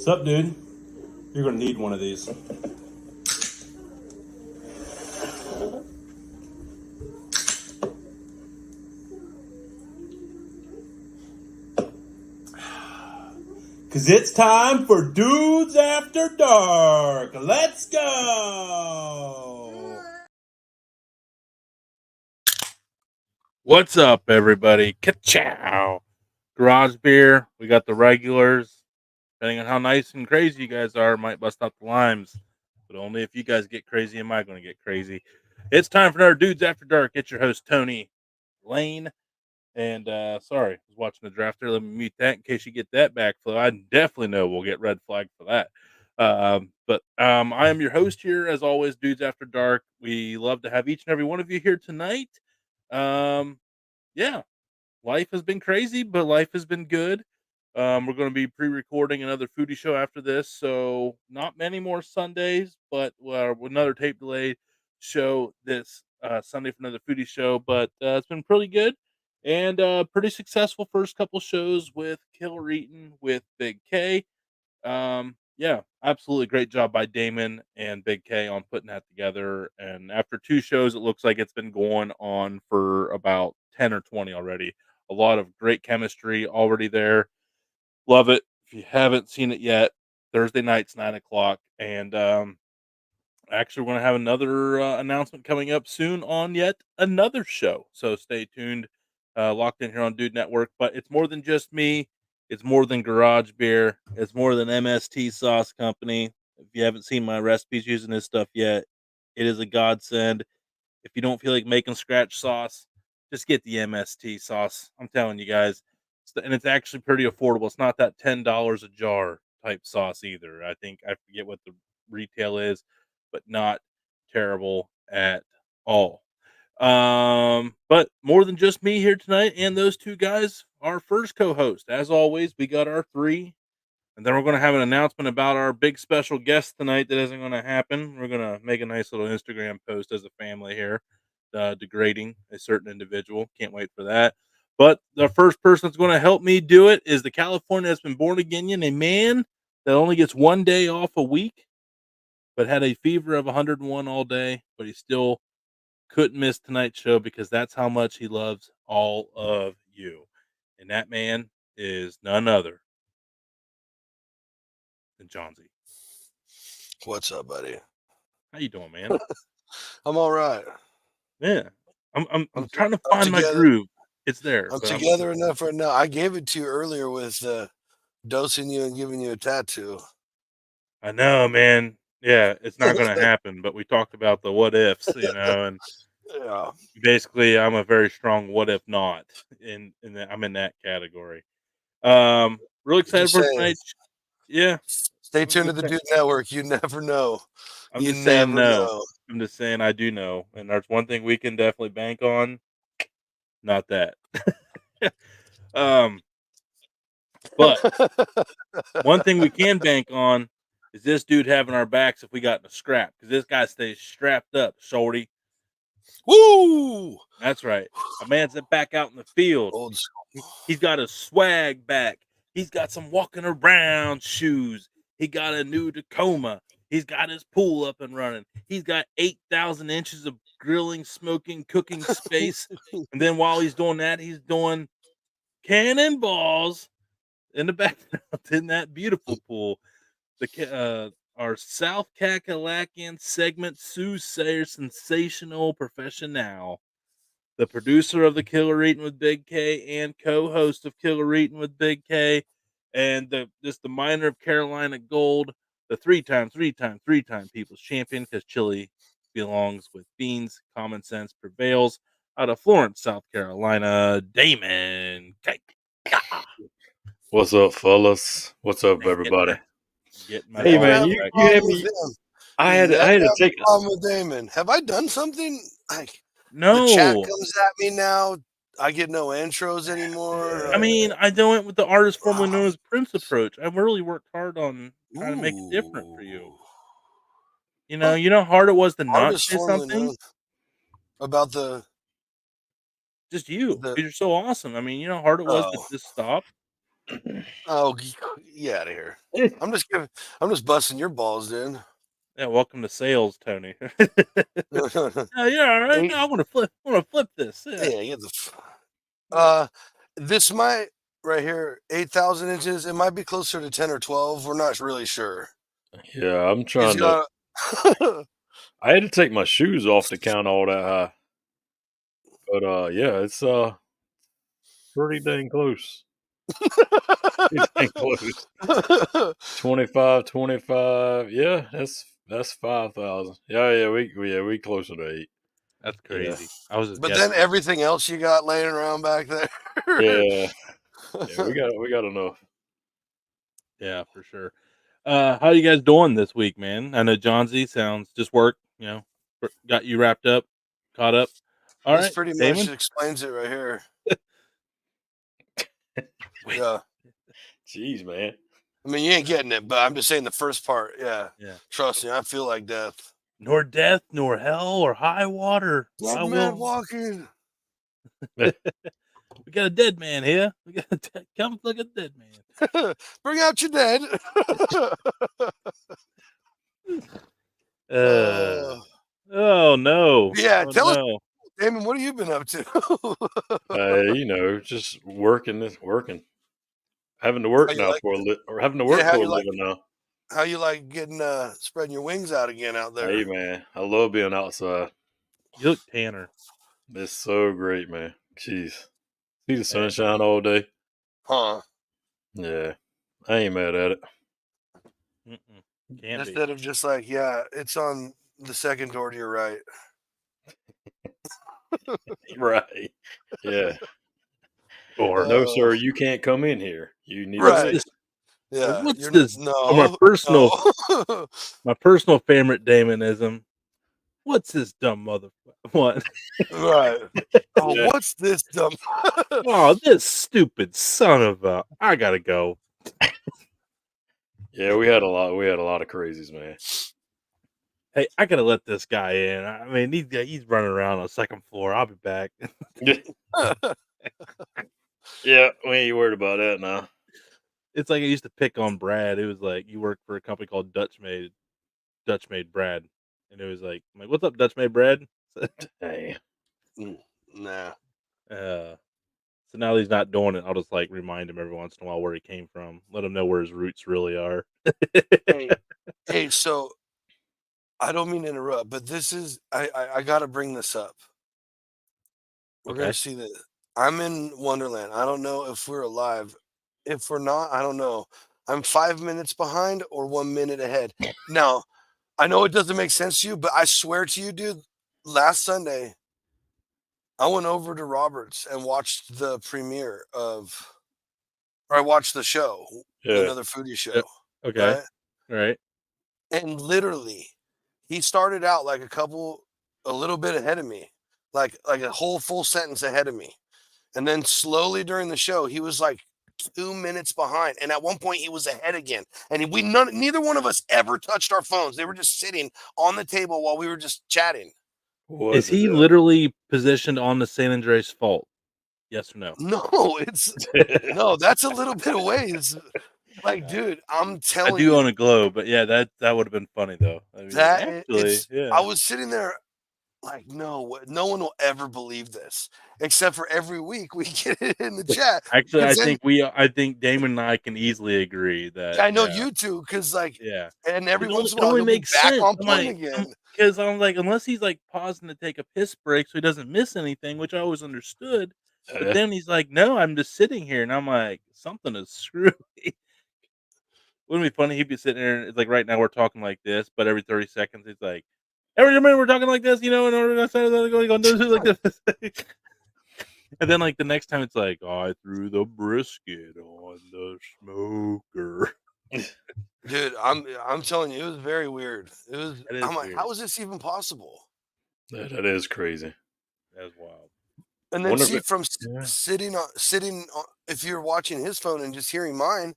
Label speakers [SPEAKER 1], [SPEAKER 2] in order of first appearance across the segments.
[SPEAKER 1] Sup, dude? You're gonna need one of these. Cause it's time for Dudes After Dark. Let's go!
[SPEAKER 2] What's up, everybody? Ka-chow! Garage beer. We got the regulars. Depending on how nice and crazy you guys are, might bust out the limes. But only if you guys get crazy am I going to get crazy. It's time for another Dudes After Dark. It's your host, Tony Lane. And sorry, I was watching the draft there. Let me mute that in case you get that backflow. I definitely know we'll get red flag for that. But I am your host here, as always, Dudes After Dark. We love to have each and every one of you here tonight. Yeah, life has been crazy, but life has been good. We're going to be pre-recording another foodie show after this, so not many more Sundays, but another tape delay show this Sunday for another foodie show. But it's been pretty good and pretty successful first couple shows with Killer Eaton with Big K. Yeah, absolutely great job by Damon and Big K on putting that together. And after two shows, it looks like it's been going on for about 10 or 20 already. A lot of great chemistry already there. Love it. If you haven't seen it yet, Thursday nights, 9 o'clock. And actually, we're going to have another announcement coming up soon on yet another show. So stay tuned, locked in here on Dude Network. But it's more than just me. It's more than Garage Beer. It's more than MST Sauce Company. If you haven't seen my recipes using this stuff yet, it is a godsend. If you don't feel like making scratch sauce, just get the MST sauce. I'm telling you guys. And it's actually pretty affordable. It's not that $10 a jar type sauce either. I think I forget what the retail is, but not terrible at all. But more than just me here tonight and those two guys, our first co-host. As always, we got our three, and then we're going to have an announcement about our big special guest tonight that isn't going to happen. We're going to make a nice little Instagram post as a family here, degrading a certain individual. Can't wait for that. But the first person that's going to help me do it is the California that's been born again, a man that only gets 1 day off a week, but had a fever of 101 all day, but he still couldn't miss tonight's show because that's how much he loves all of you. And that man is none other than John Z.
[SPEAKER 3] What's up, buddy?
[SPEAKER 2] How you doing, man?
[SPEAKER 3] I'm all right.
[SPEAKER 2] Yeah. I'm trying to find my
[SPEAKER 3] together.
[SPEAKER 2] groove. It's there.
[SPEAKER 3] I'm
[SPEAKER 2] but
[SPEAKER 3] together enough right now. I gave it to you earlier with dosing you and giving you a tattoo.
[SPEAKER 2] I know, man. Yeah, it's not going to happen. But we talked about the what ifs, and
[SPEAKER 3] Yeah.
[SPEAKER 2] basically, I'm a very strong what if not. I'm in that category. Really excited
[SPEAKER 3] Just
[SPEAKER 2] for
[SPEAKER 3] saying.
[SPEAKER 2] tonight. Yeah.
[SPEAKER 3] Stay tuned to the Dude Network. You never know.
[SPEAKER 2] I'm
[SPEAKER 3] You
[SPEAKER 2] just saying
[SPEAKER 3] never
[SPEAKER 2] no.
[SPEAKER 3] know.
[SPEAKER 2] I'm just saying I do know. And there's one thing we can definitely bank on. Not that. um, but one thing we can bank on is this dude having our backs if we got in a scrap. Because this guy stays strapped up, shorty.
[SPEAKER 3] Woo!
[SPEAKER 2] That's right. A man's back out in the field.
[SPEAKER 3] Old school.
[SPEAKER 2] He's got a swag back. He's got some walking around shoes. He got a new Tacoma. He's got his pool up and running. He's got 8,000 inches of grilling, smoking, cooking space. And then while he's doing that, he's doing cannonballs in the background in that beautiful pool. Our South Kakalaki segment soothsayer, sensational professional, the producer of the Killer Eating with Big K and co-host of Killer Eating with Big K, and the miner of Carolina Gold, the three-time People's Champion, because chili belongs with beans. Common sense prevails. Out of Florence, South Carolina, Damon K.
[SPEAKER 4] What's up, fellas? What's up, everybody?
[SPEAKER 2] Hey
[SPEAKER 4] man, you had me. I had to take
[SPEAKER 3] a problem with Damon. Have I done something?
[SPEAKER 2] No.
[SPEAKER 3] The chat comes at me now. I get no intros anymore.
[SPEAKER 2] I mean, I went with the artist formerly known as Prince approach. I've really worked hard on trying to make it different for you. You know how hard it was to not say something
[SPEAKER 3] about the
[SPEAKER 2] just you because you're so awesome. I mean, you know how hard it was to just stop.
[SPEAKER 3] Oh, get out of here. I'm just busting your balls, dude.
[SPEAKER 2] Yeah, welcome to sales, Tony. Yeah, yeah, all right.
[SPEAKER 3] Eight,
[SPEAKER 2] No, I want to flip this. Yeah.
[SPEAKER 3] yeah, get the. This might right here, 8,000 inches. It might be closer to 10 or 12. We're not really sure.
[SPEAKER 4] Yeah, I'm
[SPEAKER 3] He's
[SPEAKER 4] trying to.
[SPEAKER 3] got.
[SPEAKER 4] I had to take my shoes off to count all that high. But yeah, it's pretty dang close. Pretty dang close. 25, 25. Yeah, that's 5,000. Yeah, we closer to 8.
[SPEAKER 2] That's
[SPEAKER 4] Yeah.
[SPEAKER 2] crazy. I was just
[SPEAKER 3] But
[SPEAKER 2] guessing.
[SPEAKER 3] then everything else you got laying around back there.
[SPEAKER 4] Yeah. Yeah, we got enough.
[SPEAKER 2] Yeah, for sure. How you guys doing this week, man? I know Johnsy sounds just work, got you wrapped up, caught up. All
[SPEAKER 3] This
[SPEAKER 2] right,
[SPEAKER 3] pretty much
[SPEAKER 2] Damon.
[SPEAKER 3] explains it right here.
[SPEAKER 2] Wait.
[SPEAKER 3] Yeah.
[SPEAKER 4] Jeez, man.
[SPEAKER 3] I mean, you ain't getting it, but I'm just saying the first part. Yeah.
[SPEAKER 2] Yeah.
[SPEAKER 3] Trust me, I feel like death.
[SPEAKER 2] Nor death, nor hell, or high water.
[SPEAKER 3] Dead
[SPEAKER 2] I
[SPEAKER 3] man
[SPEAKER 2] will.
[SPEAKER 3] walking.
[SPEAKER 2] We got a dead man here. We got come look at dead man.
[SPEAKER 3] Bring out your dead.
[SPEAKER 2] Oh no.
[SPEAKER 3] Yeah,
[SPEAKER 2] Oh,
[SPEAKER 3] tell us,
[SPEAKER 2] no.
[SPEAKER 3] Damon, what have you been up to?
[SPEAKER 4] Just working. Having to work
[SPEAKER 3] How you
[SPEAKER 4] now
[SPEAKER 3] like
[SPEAKER 4] for a or having to
[SPEAKER 3] Yeah,
[SPEAKER 4] work
[SPEAKER 3] how
[SPEAKER 4] for a
[SPEAKER 3] you like
[SPEAKER 4] living now.
[SPEAKER 3] how you like getting spreading your wings out again out there?
[SPEAKER 4] Hey, man, I love being outside.
[SPEAKER 2] You look tanner.
[SPEAKER 4] It's so great, man. Jeez, see the
[SPEAKER 2] Yeah.
[SPEAKER 4] sunshine all day.
[SPEAKER 3] Huh?
[SPEAKER 4] Yeah, I ain't mad at it.
[SPEAKER 2] Can't be.
[SPEAKER 3] Instead of just like, yeah, it's on the second door to your right.
[SPEAKER 4] Right? Yeah.
[SPEAKER 2] Or
[SPEAKER 4] No, sir, you can't come in here. You need
[SPEAKER 2] what's
[SPEAKER 4] to
[SPEAKER 3] Right.
[SPEAKER 4] leave.
[SPEAKER 2] this?
[SPEAKER 3] Yeah.
[SPEAKER 2] What's
[SPEAKER 3] You're
[SPEAKER 2] this?
[SPEAKER 3] no,
[SPEAKER 2] Or my personal
[SPEAKER 3] no.
[SPEAKER 2] my personal favorite Damonism. What's this dumb mother? What?
[SPEAKER 3] Right. Oh,
[SPEAKER 4] Yeah.
[SPEAKER 3] what's this dumb?
[SPEAKER 2] Oh, this stupid son of a! I gotta go.
[SPEAKER 4] Yeah, we had a lot of crazies, man.
[SPEAKER 2] Hey, I gotta let this guy in. I mean, he's running around on the second floor. I'll be back.
[SPEAKER 4] Yeah, we ain't worried about that now.
[SPEAKER 2] It's like I used to pick on Brad. It was like you worked for a company called Dutch Made Brad, and it was like, I'm like, what's up, Dutch Made Brad?
[SPEAKER 4] Hey,
[SPEAKER 3] Nah.
[SPEAKER 2] So now that he's not doing it, I'll just like remind him every once in a while where he came from. Let him know where his roots really are.
[SPEAKER 3] Hey, so I don't mean to interrupt, but this is I gotta bring this up. We're
[SPEAKER 2] Okay.
[SPEAKER 3] gonna see that I'm in Wonderland. I don't know if we're alive. If we're not, I don't know. I'm 5 minutes behind or 1 minute ahead. Now, I know it doesn't make sense to you, but I swear to you, dude, last Sunday, I went over to Roberts and watched the premiere of, or I watched the show,
[SPEAKER 4] yeah,
[SPEAKER 3] another foodie show,
[SPEAKER 2] Yep. Okay.
[SPEAKER 3] right?
[SPEAKER 2] All right.
[SPEAKER 3] And literally, he started out like a little bit ahead of me, like a whole full sentence ahead of me. And then slowly during the show, he was like 2 minutes behind. And at one point, he was ahead again. And neither one of us ever touched our phones. They were just sitting on the table while we were just chatting.
[SPEAKER 2] Is he literally positioned on the San Andreas Fault? Yes or no?
[SPEAKER 3] No, no, that's a little bit of ways. Like, dude, I'm
[SPEAKER 2] I
[SPEAKER 3] telling
[SPEAKER 2] do
[SPEAKER 3] you,
[SPEAKER 2] own a globe, but yeah, that would have been funny though. I mean, actually, yeah.
[SPEAKER 3] I was sitting there like, no one will ever believe this, except for every week we get it in the chat.
[SPEAKER 2] Actually,
[SPEAKER 3] 'Cause then
[SPEAKER 2] I think Damon and I can easily agree that
[SPEAKER 3] I know
[SPEAKER 2] yeah,
[SPEAKER 3] you two, because like,
[SPEAKER 2] yeah.
[SPEAKER 3] and every once in a
[SPEAKER 2] It
[SPEAKER 3] while
[SPEAKER 2] only
[SPEAKER 3] he'll be
[SPEAKER 2] makes
[SPEAKER 3] back
[SPEAKER 2] sense.
[SPEAKER 3] on
[SPEAKER 2] I'm
[SPEAKER 3] point
[SPEAKER 2] like,
[SPEAKER 3] again.
[SPEAKER 2] because I'm like, unless he's like pausing to take a piss break so he doesn't miss anything, which I always understood. But then he's like, no, I'm just sitting here, and I'm like, something is screwy. Wouldn't it be funny? He'd be sitting there, and it's like right now we're talking like this, but every 30 seconds he's like, every minute we're talking like this, and we're going to do like this. And then like the next time it's like, oh, I threw the brisket on the smoker.
[SPEAKER 3] Dude, I'm telling you, it was very weird. I'm like,
[SPEAKER 2] Weird.
[SPEAKER 3] how is this even possible?
[SPEAKER 4] that is crazy.
[SPEAKER 2] That is wild.
[SPEAKER 3] And then
[SPEAKER 4] Wonder
[SPEAKER 3] see,
[SPEAKER 4] if
[SPEAKER 3] from sitting on, if you're watching his phone and just hearing mine,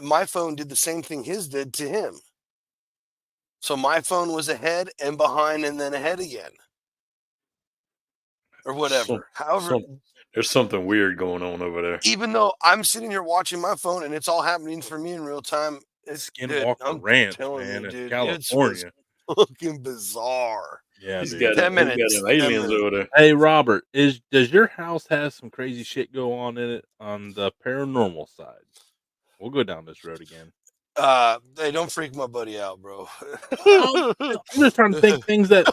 [SPEAKER 3] my phone did the same thing his did to him. So my phone was ahead and behind and then ahead again. or whatever. However,
[SPEAKER 4] There's something weird going on over there.
[SPEAKER 3] even though I'm sitting here watching my phone and it's all happening for me in real time, it's dude,
[SPEAKER 2] Skinwalker
[SPEAKER 3] I'm
[SPEAKER 2] Ranch,
[SPEAKER 3] telling
[SPEAKER 2] man,
[SPEAKER 3] you,
[SPEAKER 2] in
[SPEAKER 3] dude, it was
[SPEAKER 2] California.
[SPEAKER 3] looking bizarre.
[SPEAKER 2] Yeah,
[SPEAKER 4] He's
[SPEAKER 2] dude.
[SPEAKER 4] got
[SPEAKER 3] 10 minutes.
[SPEAKER 4] them
[SPEAKER 3] 10
[SPEAKER 4] aliens
[SPEAKER 3] minutes.
[SPEAKER 4] over there.
[SPEAKER 2] Hey, Robert, does your house have some crazy shit go on in it on the paranormal side? We'll go down this road again.
[SPEAKER 3] They don't freak my buddy out, bro.
[SPEAKER 2] I'm just trying to think things that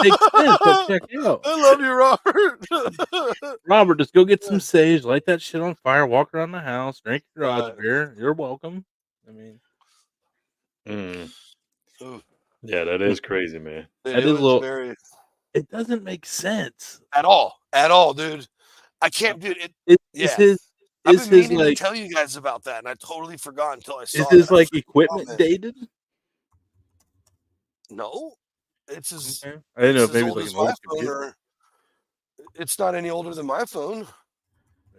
[SPEAKER 2] make sense. That check out.
[SPEAKER 3] I love you, Robert.
[SPEAKER 2] Robert, just go get some sage, light that shit on fire, walk around the house, drink your garage
[SPEAKER 3] Right.
[SPEAKER 2] beer. You're welcome. I mean,
[SPEAKER 3] Ooh,
[SPEAKER 4] Yeah, that is crazy, man.
[SPEAKER 3] dude,
[SPEAKER 2] that
[SPEAKER 3] it
[SPEAKER 2] is a
[SPEAKER 3] was
[SPEAKER 2] little.
[SPEAKER 3] very
[SPEAKER 2] It doesn't make sense.
[SPEAKER 3] at all, dude. I can't, dude. It,
[SPEAKER 2] Is
[SPEAKER 3] yeah.
[SPEAKER 2] his
[SPEAKER 3] I've
[SPEAKER 2] is
[SPEAKER 3] been
[SPEAKER 2] his
[SPEAKER 3] meaning to
[SPEAKER 2] like
[SPEAKER 3] tell you guys about that, and I totally forgot until I
[SPEAKER 2] is
[SPEAKER 3] saw
[SPEAKER 2] his
[SPEAKER 3] that
[SPEAKER 2] like
[SPEAKER 3] freaking
[SPEAKER 2] equipment
[SPEAKER 3] comment.
[SPEAKER 2] dated?
[SPEAKER 3] No, it's as
[SPEAKER 2] Okay. I didn't know
[SPEAKER 3] it's
[SPEAKER 2] if
[SPEAKER 3] as
[SPEAKER 2] maybe
[SPEAKER 3] old
[SPEAKER 2] it's like
[SPEAKER 3] as
[SPEAKER 2] an
[SPEAKER 3] my
[SPEAKER 2] old
[SPEAKER 3] phone,
[SPEAKER 2] computer.
[SPEAKER 3] or it's not any older than my phone.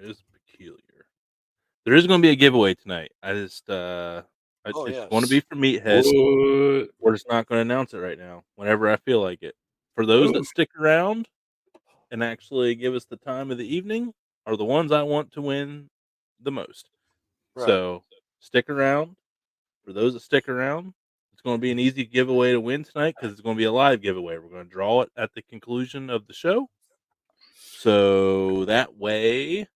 [SPEAKER 2] It is peculiar. There is going to be a giveaway tonight. I just
[SPEAKER 3] Oh
[SPEAKER 2] it's going to be
[SPEAKER 3] yes,
[SPEAKER 2] for Meathead.
[SPEAKER 4] What?
[SPEAKER 2] We're just not going to announce it right now. Whenever I feel like it. For those that stick around and actually give us the time of the evening, are the ones I want to win the most.
[SPEAKER 3] right.
[SPEAKER 2] So stick around. For those that stick around, it's going to be an easy giveaway to win tonight because it's going to be a live giveaway. We're going to draw it at the conclusion of the show. So that way,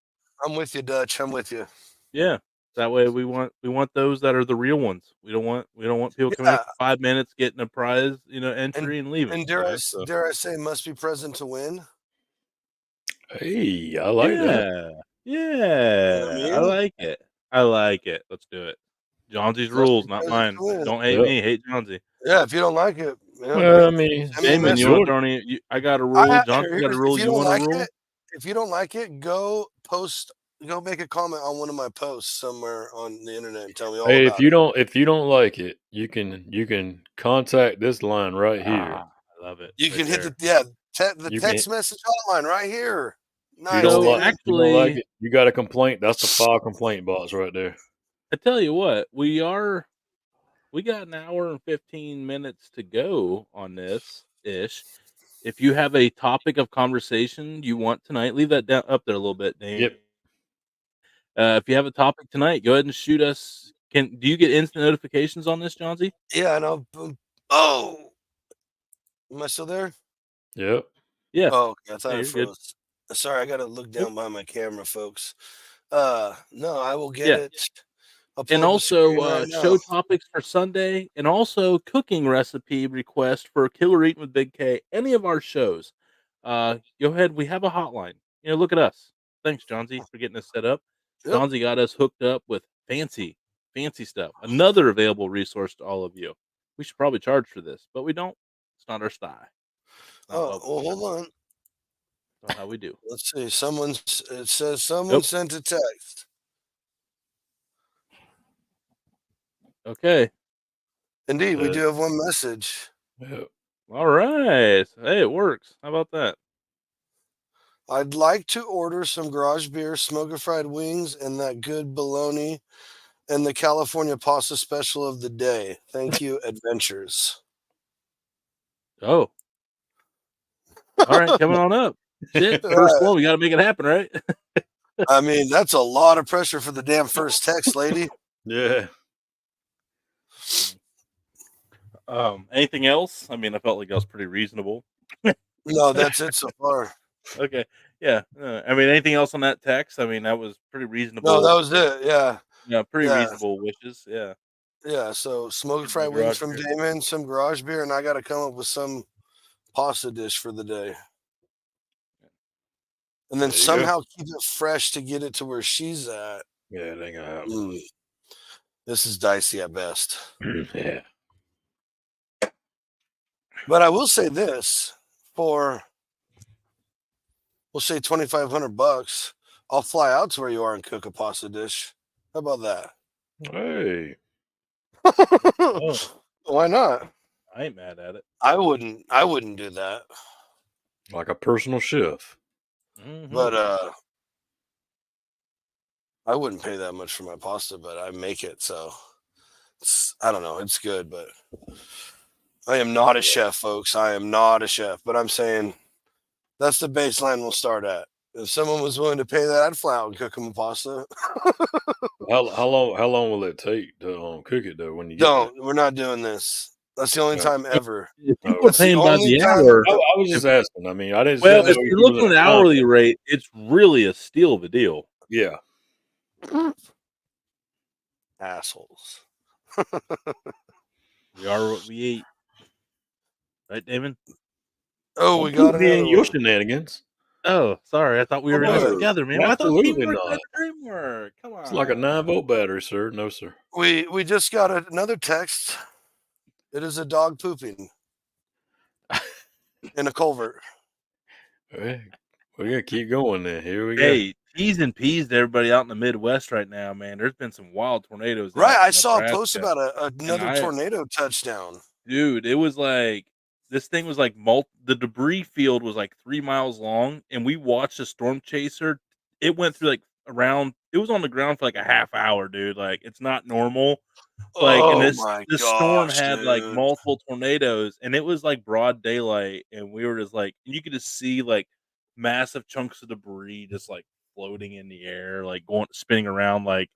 [SPEAKER 3] I'm with you, Dutch. I'm with you.
[SPEAKER 2] yeah, that way we want those that are the real ones. We don't want people coming in
[SPEAKER 3] Yeah,
[SPEAKER 2] for 5 minutes getting a prize,
[SPEAKER 3] and
[SPEAKER 2] entry and leaving.
[SPEAKER 3] and
[SPEAKER 2] So
[SPEAKER 3] dare I say, must be present to win.
[SPEAKER 4] Hey, I like that.
[SPEAKER 2] yeah,
[SPEAKER 3] You know what I
[SPEAKER 2] yeah, I
[SPEAKER 3] mean?
[SPEAKER 2] like it. I like it. Let's do it. Johnsie's
[SPEAKER 3] Must
[SPEAKER 2] rules,
[SPEAKER 3] be
[SPEAKER 2] not
[SPEAKER 3] present to
[SPEAKER 2] mine.
[SPEAKER 3] win.
[SPEAKER 2] Don't hate
[SPEAKER 4] Yep.
[SPEAKER 2] me, hate Johnsy.
[SPEAKER 3] Yeah, if you don't like it,
[SPEAKER 4] Well, I mean,
[SPEAKER 3] send me a
[SPEAKER 2] Damon,
[SPEAKER 3] message.
[SPEAKER 2] you want to
[SPEAKER 4] majority.
[SPEAKER 2] throw any? I got a rule. Johnson got a
[SPEAKER 3] If
[SPEAKER 2] rule.
[SPEAKER 3] you
[SPEAKER 2] You
[SPEAKER 3] don't
[SPEAKER 2] want a
[SPEAKER 3] like
[SPEAKER 2] rule?
[SPEAKER 3] it, if you don't like it, go make a comment on one of my posts somewhere on the internet and tell me all
[SPEAKER 4] Hey,
[SPEAKER 3] about it.
[SPEAKER 4] if you don't like it, you can contact this line right here.
[SPEAKER 2] I love it.
[SPEAKER 3] You
[SPEAKER 2] Right
[SPEAKER 3] can hit
[SPEAKER 2] there.
[SPEAKER 3] the
[SPEAKER 4] You can
[SPEAKER 3] text message hotline right here.
[SPEAKER 4] if you
[SPEAKER 3] Nice,
[SPEAKER 4] don't
[SPEAKER 2] So
[SPEAKER 4] like
[SPEAKER 3] Damon.
[SPEAKER 4] if you don't like
[SPEAKER 2] actually,
[SPEAKER 4] it, you got a complaint. That's the file complaint box right there.
[SPEAKER 2] I tell you what, we got an hour and 15 minutes to go on this ish. If you have a topic of conversation you want tonight, leave that down up there a little bit, Dane.
[SPEAKER 4] Yep.
[SPEAKER 2] If you have a topic tonight, go ahead and shoot us. Do you get instant notifications on this, Johnsy?
[SPEAKER 3] Yeah, I know. Oh, am I still there?
[SPEAKER 4] Yep.
[SPEAKER 2] Yeah.
[SPEAKER 3] Oh, okay. I thought
[SPEAKER 2] Yeah,
[SPEAKER 3] it
[SPEAKER 2] you're good.
[SPEAKER 3] froze. Sorry, I got to look
[SPEAKER 2] Nope.
[SPEAKER 3] down by my camera, folks. No, I will get
[SPEAKER 2] Yeah.
[SPEAKER 3] it. I'll pull
[SPEAKER 2] And
[SPEAKER 3] up the screen
[SPEAKER 2] also
[SPEAKER 3] right
[SPEAKER 2] show
[SPEAKER 3] now.
[SPEAKER 2] topics for Sunday, and also cooking recipe request for Killer Eating with Big K. Any of our shows, go ahead. We have a hotline. Look at us. Thanks, Johnsy, for getting us set up.
[SPEAKER 3] Yep.
[SPEAKER 2] Johnsy got us hooked up with fancy stuff. Another available resource to all of you. We should probably charge for this, but we don't. It's not our style. It's not
[SPEAKER 3] Oh, well, hold on.
[SPEAKER 2] not how we do.
[SPEAKER 3] Let's see. It says someone sent a text.
[SPEAKER 2] Okay.
[SPEAKER 3] Indeed, we do have one message.
[SPEAKER 4] Yep.
[SPEAKER 2] All right. Hey, it works. How about that?
[SPEAKER 3] I'd like to order some garage beer, smoker fried wings, and that good bologna, and the California pasta special of the day. Thank you, Adventures.
[SPEAKER 2] Oh. All right, coming on up. Shit, first one, we got to make it happen, right?
[SPEAKER 3] I mean, that's a lot of pressure for the damn first text, lady.
[SPEAKER 4] Yeah.
[SPEAKER 2] Anything else? I mean, I felt like that was pretty reasonable.
[SPEAKER 3] No, that's it so far.
[SPEAKER 2] Okay, yeah. I mean, anything else on that text? I mean, that was pretty reasonable.
[SPEAKER 3] No, that was it. Yeah.
[SPEAKER 2] Yeah, pretty
[SPEAKER 3] Yeah.
[SPEAKER 2] reasonable wishes. Yeah.
[SPEAKER 3] Yeah. So smoker
[SPEAKER 2] Some
[SPEAKER 3] fried wings
[SPEAKER 2] garage
[SPEAKER 3] from
[SPEAKER 2] beer.
[SPEAKER 3] Damon, some garage beer, and I got to come up with some pasta dish for the day. And then
[SPEAKER 4] There you
[SPEAKER 3] somehow keep it fresh to get it to where she's at.
[SPEAKER 4] Yeah, it ain't gonna happen.
[SPEAKER 3] This is dicey at best.
[SPEAKER 4] Yeah.
[SPEAKER 3] But I will say this, for we'll say $2,500, I'll fly out to where you are and cook a pasta dish. How about that?
[SPEAKER 4] Hey.
[SPEAKER 2] Oh,
[SPEAKER 3] Why not?
[SPEAKER 2] I ain't mad at it.
[SPEAKER 3] I wouldn't do that.
[SPEAKER 4] Like a personal chef.
[SPEAKER 2] Mhm.
[SPEAKER 3] But I wouldn't pay that much for my pasta, but I make it, so I don't know, it's good, but I am not a chef, folks. I am not a chef, but I'm saying That's the baseline we'll start at. If someone was willing to pay that, I'd fly out and cook them a pasta.
[SPEAKER 4] How long will it take to cook it though? When you get
[SPEAKER 3] Don't. We're not doing this. That's the only
[SPEAKER 4] there?
[SPEAKER 3] time ever.
[SPEAKER 2] If people are
[SPEAKER 4] Oh.
[SPEAKER 3] That's the
[SPEAKER 2] paying by
[SPEAKER 3] only
[SPEAKER 2] the
[SPEAKER 3] time.
[SPEAKER 2] hour,
[SPEAKER 4] I was just asking. I mean, I didn't.
[SPEAKER 2] well,
[SPEAKER 4] know
[SPEAKER 2] if
[SPEAKER 4] if
[SPEAKER 2] you're
[SPEAKER 4] you was
[SPEAKER 2] looking at
[SPEAKER 4] a
[SPEAKER 2] an hourly
[SPEAKER 4] contract.
[SPEAKER 2] rate, it's really a steal of a deal.
[SPEAKER 4] Yeah.
[SPEAKER 3] Assholes.
[SPEAKER 2] We are what we eat, right, David?
[SPEAKER 3] Oh, we got
[SPEAKER 4] Don't be in
[SPEAKER 3] another
[SPEAKER 4] your
[SPEAKER 3] one.
[SPEAKER 4] shenanigans.
[SPEAKER 2] Oh, sorry. I thought we were in this
[SPEAKER 3] No,
[SPEAKER 2] together, man. I thought
[SPEAKER 4] absolutely
[SPEAKER 2] teamwork
[SPEAKER 4] not.
[SPEAKER 2] made the dream work. Come on.
[SPEAKER 4] It's like a 9-volt battery, sir. No, sir.
[SPEAKER 3] We just got another text. It is a dog pooping in a culvert.
[SPEAKER 4] Hey, we're gonna keep going then. Here we go.
[SPEAKER 2] Hey, T's and P's to everybody out in the Midwest right now, man. There's been some wild tornadoes
[SPEAKER 3] Right.
[SPEAKER 2] out
[SPEAKER 3] I
[SPEAKER 2] in
[SPEAKER 3] saw a post
[SPEAKER 2] Nebraska.
[SPEAKER 3] about another tornado touchdown.
[SPEAKER 2] Dude, it was like this thing was like the debris field was like 3 miles long, and we watched a storm chaser. It went through like around. It was on the ground for like a half hour, dude. Like it's not normal. Like, and
[SPEAKER 3] Oh my
[SPEAKER 2] this storm
[SPEAKER 3] gosh,
[SPEAKER 2] had like
[SPEAKER 3] dude.
[SPEAKER 2] multiple tornadoes, and it was like broad daylight, and we were just like, you could just see like massive chunks of debris just like floating in the air, like going spinning around, like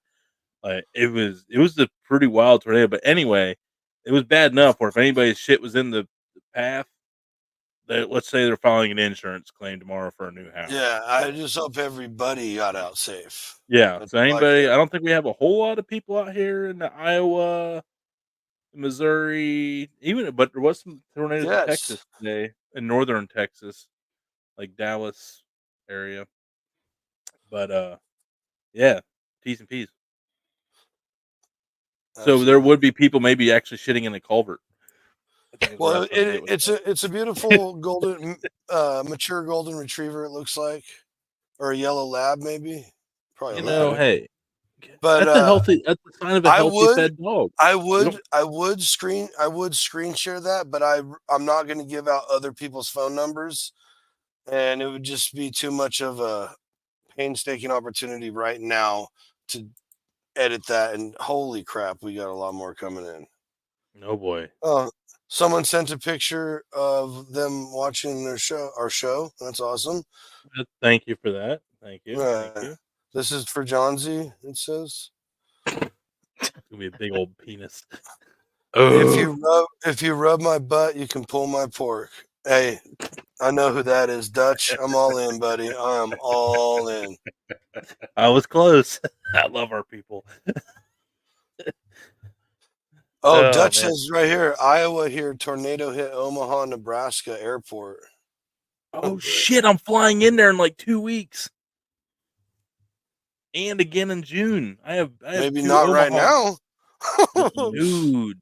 [SPEAKER 2] it was a pretty wild tornado. But anyway, it was bad enough where if anybody's shit was in the path, let's say they're filing an insurance claim tomorrow for a new house.
[SPEAKER 3] Yeah, I just hope everybody got out safe.
[SPEAKER 2] Yeah.
[SPEAKER 3] That's
[SPEAKER 2] So
[SPEAKER 3] all I
[SPEAKER 2] anybody,
[SPEAKER 3] care.
[SPEAKER 2] I don't think we have a whole lot of people out here in the Iowa, Missouri, but there was some tornadoes in
[SPEAKER 3] Yes.
[SPEAKER 2] Texas today, in northern Texas, like Dallas area. But yeah, T's and P's. So there would be people maybe actually shitting in a culvert.
[SPEAKER 3] Well, it's a beautiful golden, mature golden retriever. It looks like, or a yellow lab, maybe. Probably a lab.
[SPEAKER 2] Hey,
[SPEAKER 3] But
[SPEAKER 2] that's a sign of a healthy fed dog.
[SPEAKER 3] I would screen share that, but I'm not going to give out other people's phone numbers, and it would just be too much of a painstaking opportunity right now to edit that. And holy crap, we got a lot more coming in.
[SPEAKER 2] Oh boy.
[SPEAKER 3] Someone sent a picture of them watching our show. That's awesome.
[SPEAKER 2] Thank you for that. Thank you. Thank you.
[SPEAKER 3] This is for Johnsy, it says.
[SPEAKER 2] It's gonna be a big old penis.
[SPEAKER 3] If you rub my butt, you can pull my pork. Hey, I know who that is, Dutch. I'm all in, buddy. I am all in.
[SPEAKER 2] I was close. I love our people.
[SPEAKER 3] Dutch says right here, Iowa here, tornado hit Omaha, Nebraska airport.
[SPEAKER 2] Oh shit, I'm flying in there in like 2 weeks. And again in June. I have
[SPEAKER 3] Maybe
[SPEAKER 2] two
[SPEAKER 3] not
[SPEAKER 2] Omaha.
[SPEAKER 3] right now.
[SPEAKER 2] Dude,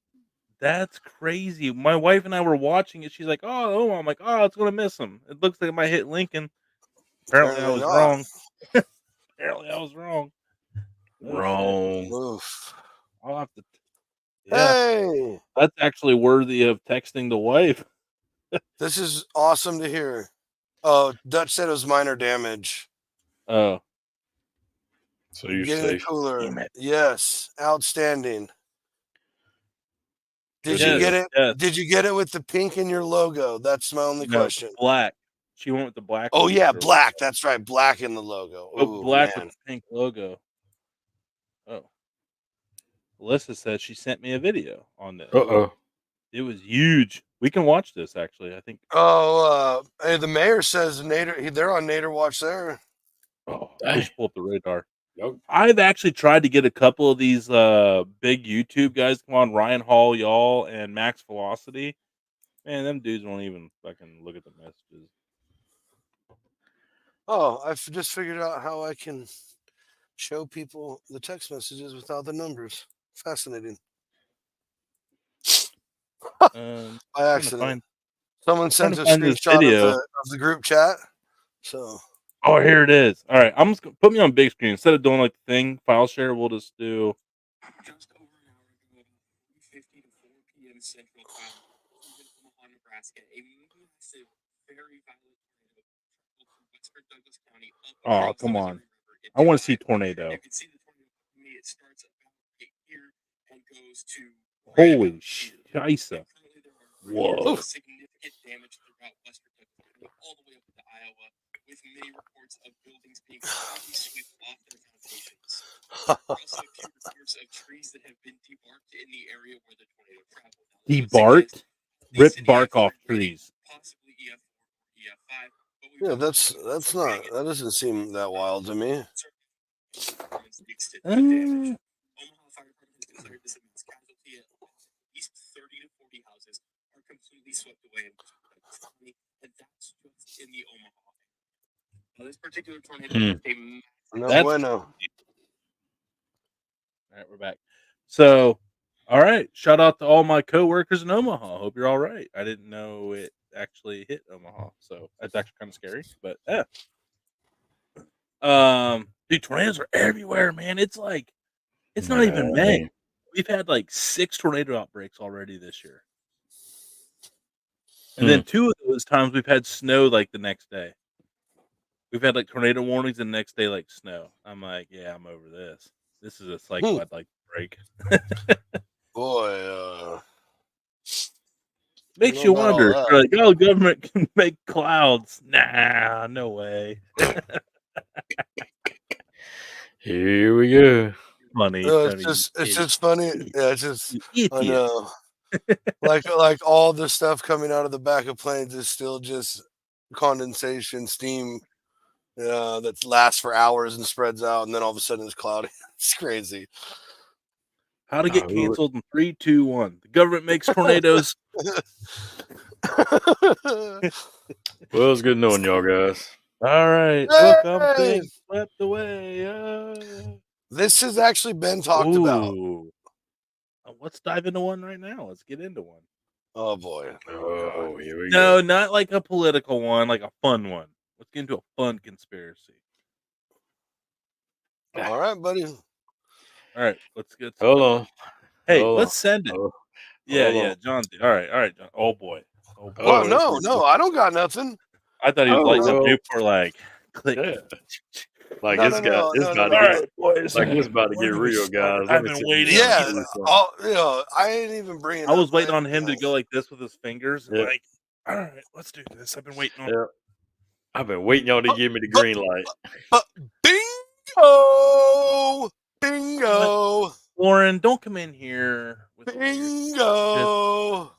[SPEAKER 2] that's crazy. My wife and I were watching it. She's like, oh, I'm like, oh, it's gonna miss him. It looks like it might hit Lincoln. Apparently I was wrong. Apparently I was wrong.
[SPEAKER 4] Wrong.
[SPEAKER 3] Oof.
[SPEAKER 2] I'll have to.
[SPEAKER 3] Yeah. Hey,
[SPEAKER 2] that's actually worthy of texting the wife.
[SPEAKER 3] This is awesome to hear. Oh, Dutch said it was minor damage.
[SPEAKER 2] Oh.
[SPEAKER 4] So you're
[SPEAKER 3] getting
[SPEAKER 4] safe.
[SPEAKER 3] a cooler. Yes, outstanding. Did you get it?
[SPEAKER 2] Yes.
[SPEAKER 3] Did you get it with the pink in your logo? That's my only question.
[SPEAKER 2] Black. She went with the black.
[SPEAKER 3] Oh yeah, black. That's right, black in the logo.
[SPEAKER 2] Oh, black with the pink logo. Oh. Alyssa said she sent me a video on this. It was huge. We can watch this actually. I think.
[SPEAKER 3] Hey, the mayor says Nader. They're on Nader Watch there.
[SPEAKER 2] Oh, just pull up the radar. Yep. I've actually tried to get a couple of these big YouTube guys to come on, Ryan Hall, y'all, and Max Velocity. Man, them dudes won't even fucking look at the messages.
[SPEAKER 3] Oh, I've just figured out how I can show people the text messages without the numbers. Fascinating. By accident. Someone sent a screenshot of the group chat. So.
[SPEAKER 2] Oh, here it is. All right, I'm just gonna put me on big screen instead of doing like the thing file share. We'll just do. Just over an hour ago, 3:50 to 4 p.m. Central Time, in Omaha, Nebraska, a massive, very violent tornado from western Douglas County. Oh, come on! I want to see tornado. You can see the tornado. It starts about right here and goes to. Holy shit! Whoa! Significant damage throughout western Douglas County, all the way up to Iowa.
[SPEAKER 5] with many reports of buildings being completely swept off their foundations. There are also a few reports of trees that have been debarked in the area where the tornado traveled.
[SPEAKER 2] Debarked? Rip bark off trees.
[SPEAKER 5] Possibly EF4 or EF5.
[SPEAKER 3] Yeah, that's not. That doesn't seem that wild to me.
[SPEAKER 5] Omaha Fire Department has declared this a mass casualty. At least 30 to 40 houses are completely swept away in Douglas County, and that's just in the Omaha area. Now, this particular tornado is a
[SPEAKER 3] No
[SPEAKER 2] That's-
[SPEAKER 3] bueno.
[SPEAKER 2] All right, we're back. So, all right. Shout out to all my coworkers in Omaha. Hope you're all right. I didn't know it actually hit Omaha, so that's actually kind of scary. But yeah, dude, tornadoes are everywhere, man. It's like it's not even May. We've had like 6 tornado outbreaks already this year, and then 2 of those times we've had snow like the next day. We've had like tornado warnings, and the next day like snow. I'm like, yeah, I'm over this. This is a cycle I'd like to break.
[SPEAKER 3] Boy,
[SPEAKER 2] Makes
[SPEAKER 3] know
[SPEAKER 2] you
[SPEAKER 3] about all
[SPEAKER 2] wonder.
[SPEAKER 3] that.
[SPEAKER 2] You're like, oh, government can make clouds. Nah, no way.
[SPEAKER 4] Here we go.
[SPEAKER 2] Funny.
[SPEAKER 3] no,
[SPEAKER 2] Tony,
[SPEAKER 3] it's
[SPEAKER 2] you
[SPEAKER 3] just funny. Yeah, it's just
[SPEAKER 2] idiot.
[SPEAKER 3] I know. like all the stuff coming out of the back of planes is still just condensation, steam that lasts for hours and spreads out, and then all of a sudden it's cloudy. It's crazy.
[SPEAKER 2] How to get canceled in 3, 2, 1. The government makes tornadoes.
[SPEAKER 4] Well, it's good knowing y'all guys.
[SPEAKER 2] All right.
[SPEAKER 3] Hey!
[SPEAKER 2] Look, I'm being swept away.
[SPEAKER 3] This has actually been talked about.
[SPEAKER 2] Let's dive into one right now. Let's get into one.
[SPEAKER 3] Oh boy.
[SPEAKER 4] Oh, here we
[SPEAKER 2] No,
[SPEAKER 4] go.
[SPEAKER 2] not like a political one, like a fun one. Let's get into a fun conspiracy.
[SPEAKER 3] All right, buddy.
[SPEAKER 2] All right, let's get.
[SPEAKER 4] Hold on.
[SPEAKER 2] Hey,
[SPEAKER 4] Hold
[SPEAKER 2] let's
[SPEAKER 4] on.
[SPEAKER 2] send it.
[SPEAKER 4] Hold
[SPEAKER 2] Yeah,
[SPEAKER 4] on.
[SPEAKER 2] John. All right, John. Oh boy.
[SPEAKER 3] Well,
[SPEAKER 4] Oh,
[SPEAKER 3] no, I don't got nothing.
[SPEAKER 2] I thought he was
[SPEAKER 4] Oh,
[SPEAKER 2] like
[SPEAKER 4] well.
[SPEAKER 2] the for like click.
[SPEAKER 4] Yeah. Like
[SPEAKER 3] No,
[SPEAKER 4] it's
[SPEAKER 3] no,
[SPEAKER 4] got it's
[SPEAKER 3] no,
[SPEAKER 4] about
[SPEAKER 3] no.
[SPEAKER 4] to
[SPEAKER 2] All
[SPEAKER 4] get
[SPEAKER 2] right, boys.
[SPEAKER 4] like it's about to
[SPEAKER 2] We're
[SPEAKER 4] get
[SPEAKER 2] gonna
[SPEAKER 4] real,
[SPEAKER 2] start.
[SPEAKER 4] guys.
[SPEAKER 2] I've
[SPEAKER 4] Let me
[SPEAKER 2] been
[SPEAKER 4] see.
[SPEAKER 2] waiting.
[SPEAKER 3] Yeah, I ain't even bringing.
[SPEAKER 2] I was
[SPEAKER 3] up
[SPEAKER 2] waiting
[SPEAKER 3] my-
[SPEAKER 2] on him to go like this with his fingers, and
[SPEAKER 4] Yeah.
[SPEAKER 2] like, all right, let's do this. I've been waiting on.
[SPEAKER 4] Yeah. I've been waiting y'all to give me the green light.
[SPEAKER 3] Bingo!
[SPEAKER 2] Lauren, don't come in here. With the weird-
[SPEAKER 3] Bingo!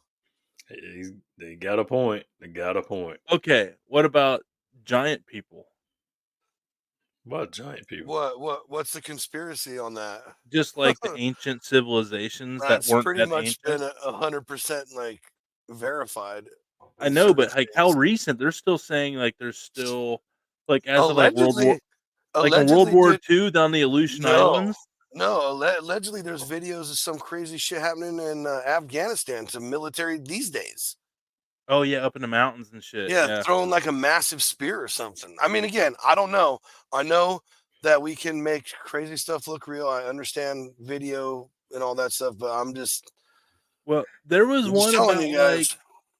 [SPEAKER 4] They got a point. They got a point.
[SPEAKER 2] Okay, what about giant people?
[SPEAKER 4] What giant people?
[SPEAKER 3] What's the conspiracy on that?
[SPEAKER 2] Just like the ancient civilizations that
[SPEAKER 3] That's
[SPEAKER 2] weren't
[SPEAKER 3] pretty
[SPEAKER 2] that
[SPEAKER 3] much
[SPEAKER 2] ancient.
[SPEAKER 3] been 100% like verified.
[SPEAKER 2] I know, but like how recent? They're still saying like there's still like as of like World War, like in World War II down the Aleutian Islands.
[SPEAKER 3] No, allegedly there's videos of some crazy shit happening in Afghanistan to military these days.
[SPEAKER 2] Oh yeah, up in the mountains and shit.
[SPEAKER 3] Yeah, throwing like a massive spear or something. I mean, again, I don't know. I know that we can make crazy stuff look real. I understand video and all that stuff, but I'm just
[SPEAKER 2] Well, there was
[SPEAKER 3] I'm
[SPEAKER 2] one
[SPEAKER 3] just telling
[SPEAKER 2] about
[SPEAKER 3] you guys.
[SPEAKER 2] like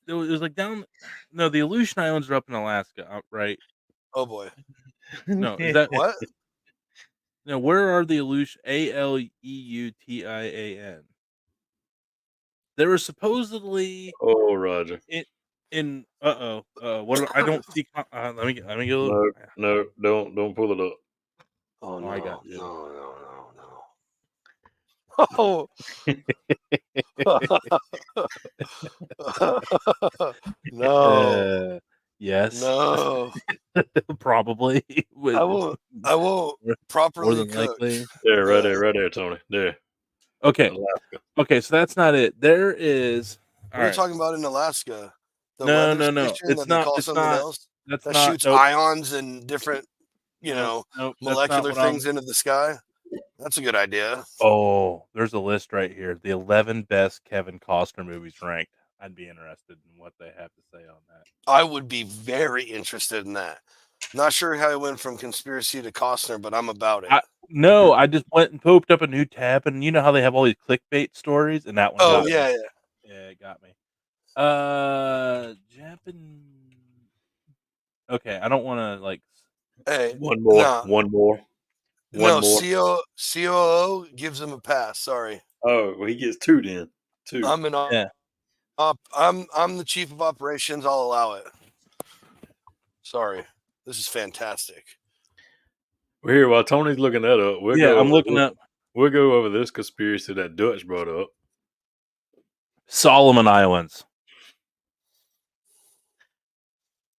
[SPEAKER 2] it was like down. No, the Aleutian Islands are up in Alaska, right?
[SPEAKER 3] Oh boy,
[SPEAKER 2] No, is that
[SPEAKER 3] what?
[SPEAKER 2] No, where are the Aleutian? Aleutian. There was supposedly
[SPEAKER 4] Oh, Roger.
[SPEAKER 2] in what I don't see. Let me go.
[SPEAKER 4] No, don't pull it up.
[SPEAKER 3] Oh no,
[SPEAKER 2] I got you.
[SPEAKER 3] No. No.
[SPEAKER 2] Yes.
[SPEAKER 3] No.
[SPEAKER 2] Probably.
[SPEAKER 3] I won't properly
[SPEAKER 2] More than
[SPEAKER 3] cook.
[SPEAKER 2] likely.
[SPEAKER 4] There, right there, Tony. There.
[SPEAKER 2] Okay.
[SPEAKER 4] Alaska.
[SPEAKER 2] Okay, so that's not it. There is.
[SPEAKER 3] What are you talking about in Alaska? The
[SPEAKER 2] No.
[SPEAKER 3] weather station
[SPEAKER 2] It's
[SPEAKER 3] that they
[SPEAKER 2] not.
[SPEAKER 3] call
[SPEAKER 2] It's
[SPEAKER 3] something
[SPEAKER 2] not.
[SPEAKER 3] else
[SPEAKER 2] That's
[SPEAKER 3] that
[SPEAKER 2] not.
[SPEAKER 3] shoots
[SPEAKER 2] Nope.
[SPEAKER 3] ions and different,
[SPEAKER 2] Nope, that's
[SPEAKER 3] molecular
[SPEAKER 2] not what
[SPEAKER 3] things into the sky. That's a good idea.
[SPEAKER 2] Oh, there's a list right here. The 11 best Kevin Costner movies ranked. I'd be interested in what they have to say on that.
[SPEAKER 3] I would be very interested in that. Not sure how it went from conspiracy to Costner, but I'm about it.
[SPEAKER 2] I just went and pooped up a new tab, and you know how they have all these clickbait stories, and that one.
[SPEAKER 3] Oh
[SPEAKER 2] got
[SPEAKER 3] yeah,
[SPEAKER 2] me.
[SPEAKER 3] yeah.
[SPEAKER 2] Yeah, it got me. Japan. Okay, I don't want to like.
[SPEAKER 3] Hey,
[SPEAKER 4] One more.
[SPEAKER 3] nah.
[SPEAKER 4] One more.
[SPEAKER 3] COO gives him a pass. Sorry.
[SPEAKER 4] Oh, well, he gets 2 then. 2.
[SPEAKER 3] I'm the chief of operations. I'll allow it. Sorry. This is fantastic.
[SPEAKER 4] Well, here, while Tony's looking that up,
[SPEAKER 2] I'm looking up
[SPEAKER 4] We'll go over this conspiracy that Dutch brought up.
[SPEAKER 2] Solomon Islands.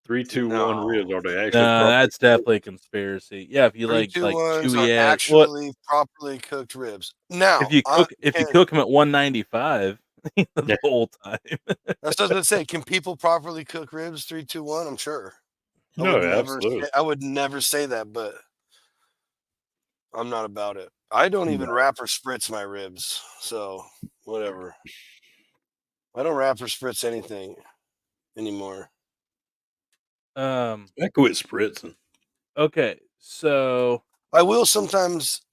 [SPEAKER 4] 3, 2, 1
[SPEAKER 3] No.
[SPEAKER 4] ribs. Are they actually?
[SPEAKER 2] That's definitely a conspiracy. Yeah, if you
[SPEAKER 3] 3,
[SPEAKER 2] like
[SPEAKER 3] 2, 1s
[SPEAKER 2] chewy
[SPEAKER 3] are
[SPEAKER 2] ass. What
[SPEAKER 3] actually properly cooked ribs. Now,
[SPEAKER 2] if you cook them at 195 the whole time?
[SPEAKER 3] That's what I was gonna say. Can people properly cook ribs? 3, 2, 1. I'm sure.
[SPEAKER 4] No, absolutely.
[SPEAKER 3] I would never say that, but I'm not about it. I don't even wrap or spritz my ribs, so whatever. I don't wrap or spritz anything anymore.
[SPEAKER 4] I quit spritzing.
[SPEAKER 2] Okay, so
[SPEAKER 3] I will sometimes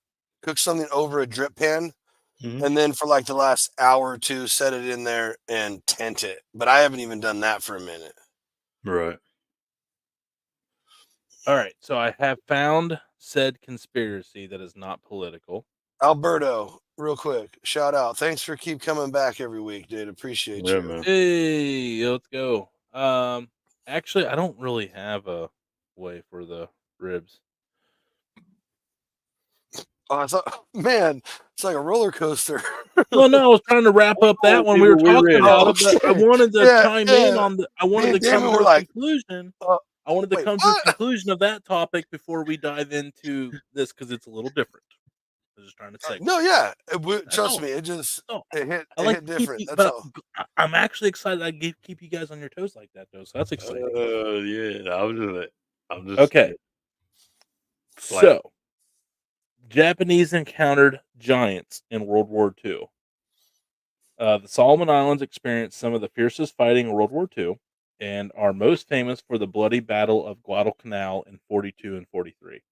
[SPEAKER 3] cook something over a drip pan,
[SPEAKER 4] Mhm.
[SPEAKER 3] and then for like the last hour or two, set it in there and tent it. But I haven't even done that for a minute.
[SPEAKER 4] Right.
[SPEAKER 2] all right, so I have found said conspiracy that is not political.
[SPEAKER 3] Alberto, real quick, shout out. Thanks for keep coming back every week, dude. Appreciate
[SPEAKER 4] Yeah,
[SPEAKER 3] you.
[SPEAKER 4] man.
[SPEAKER 2] Hey, let's go. Actually, I don't really have a way for the ribs.
[SPEAKER 3] Oh, I thought, man, it's like a roller coaster.
[SPEAKER 2] Well, no, I was trying to wrap up that one. We were
[SPEAKER 4] We're
[SPEAKER 2] talking
[SPEAKER 4] ready.
[SPEAKER 2] about it, but I
[SPEAKER 3] Okay.
[SPEAKER 2] wanted to
[SPEAKER 3] Yeah,
[SPEAKER 2] chime
[SPEAKER 3] yeah.
[SPEAKER 2] in on the. I wanted
[SPEAKER 3] Me
[SPEAKER 2] to
[SPEAKER 3] and
[SPEAKER 2] come
[SPEAKER 3] Damon
[SPEAKER 2] to
[SPEAKER 3] were
[SPEAKER 2] a
[SPEAKER 3] like,
[SPEAKER 2] conclusion.
[SPEAKER 3] uh,
[SPEAKER 2] I wanted to
[SPEAKER 3] wait,
[SPEAKER 2] come to a
[SPEAKER 3] what?
[SPEAKER 2] conclusion of that topic before we dive into this because it's a little different. I was just trying to say.
[SPEAKER 3] No, yeah.
[SPEAKER 2] That's
[SPEAKER 3] Trust
[SPEAKER 2] all.
[SPEAKER 3] me, it just
[SPEAKER 2] No,
[SPEAKER 3] it hit
[SPEAKER 2] I
[SPEAKER 3] it
[SPEAKER 2] like
[SPEAKER 3] hit
[SPEAKER 2] to keep
[SPEAKER 3] different.
[SPEAKER 2] you,
[SPEAKER 3] That's
[SPEAKER 2] but
[SPEAKER 3] all.
[SPEAKER 2] I'm actually excited. I keep you guys on your toes like that, though. So that's exciting.
[SPEAKER 4] Yeah, I'm just
[SPEAKER 2] Okay,
[SPEAKER 4] Like-
[SPEAKER 2] so Japanese encountered giants in World War II. The Solomon Islands experienced some of the fiercest fighting in World War II and are most famous for the bloody Battle of Guadalcanal in 42 and 43.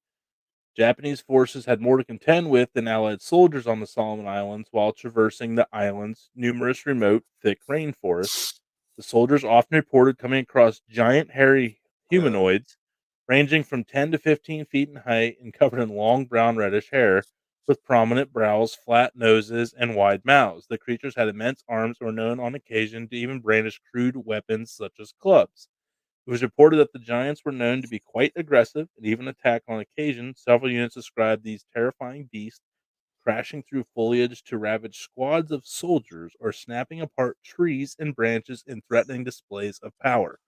[SPEAKER 2] Japanese forces had more to contend with than Allied soldiers on the Solomon Islands while traversing the island's numerous remote, thick rainforests. The soldiers often reported coming across giant, hairy humanoids ranging from 10 to 15 feet in height and covered in long brown reddish hair with prominent brows, flat noses, and wide mouths. The creatures had immense arms and were known on occasion to even brandish crude weapons such as clubs. It was reported that the giants were known to be quite aggressive and even attack on occasion. Several units described these terrifying beasts crashing through foliage to ravage squads of soldiers or snapping apart trees and branches in threatening displays of power.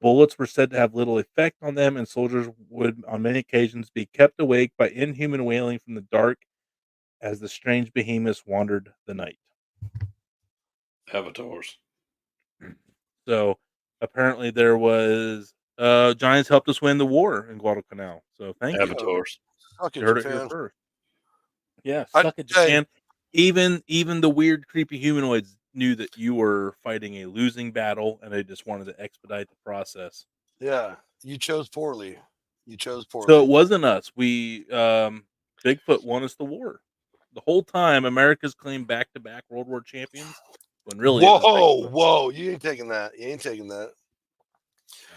[SPEAKER 2] Bullets were said to have little effect on them, and soldiers would, on many occasions, be kept awake by inhuman wailing from the dark as the strange behemoths wandered the night.
[SPEAKER 4] avatars.
[SPEAKER 2] So apparently there was giants helped us win the war in Guadalcanal. So thank you.
[SPEAKER 4] Avatars.
[SPEAKER 3] Fuck it,
[SPEAKER 2] You heard it here
[SPEAKER 3] Japan.
[SPEAKER 2] first. Yeah,
[SPEAKER 3] I'd
[SPEAKER 2] suck it,
[SPEAKER 3] say-
[SPEAKER 2] Japan. Even the weird, creepy humanoids knew that you were fighting a losing battle, and they just wanted to expedite the process.
[SPEAKER 3] Yeah, you chose poorly. You chose poorly.
[SPEAKER 2] So it wasn't us. We Bigfoot won us the war. The whole time, America's claimed back-to-back World War champions, when really it was Bigfoot.
[SPEAKER 3] Whoa! You ain't taking that. You ain't taking that.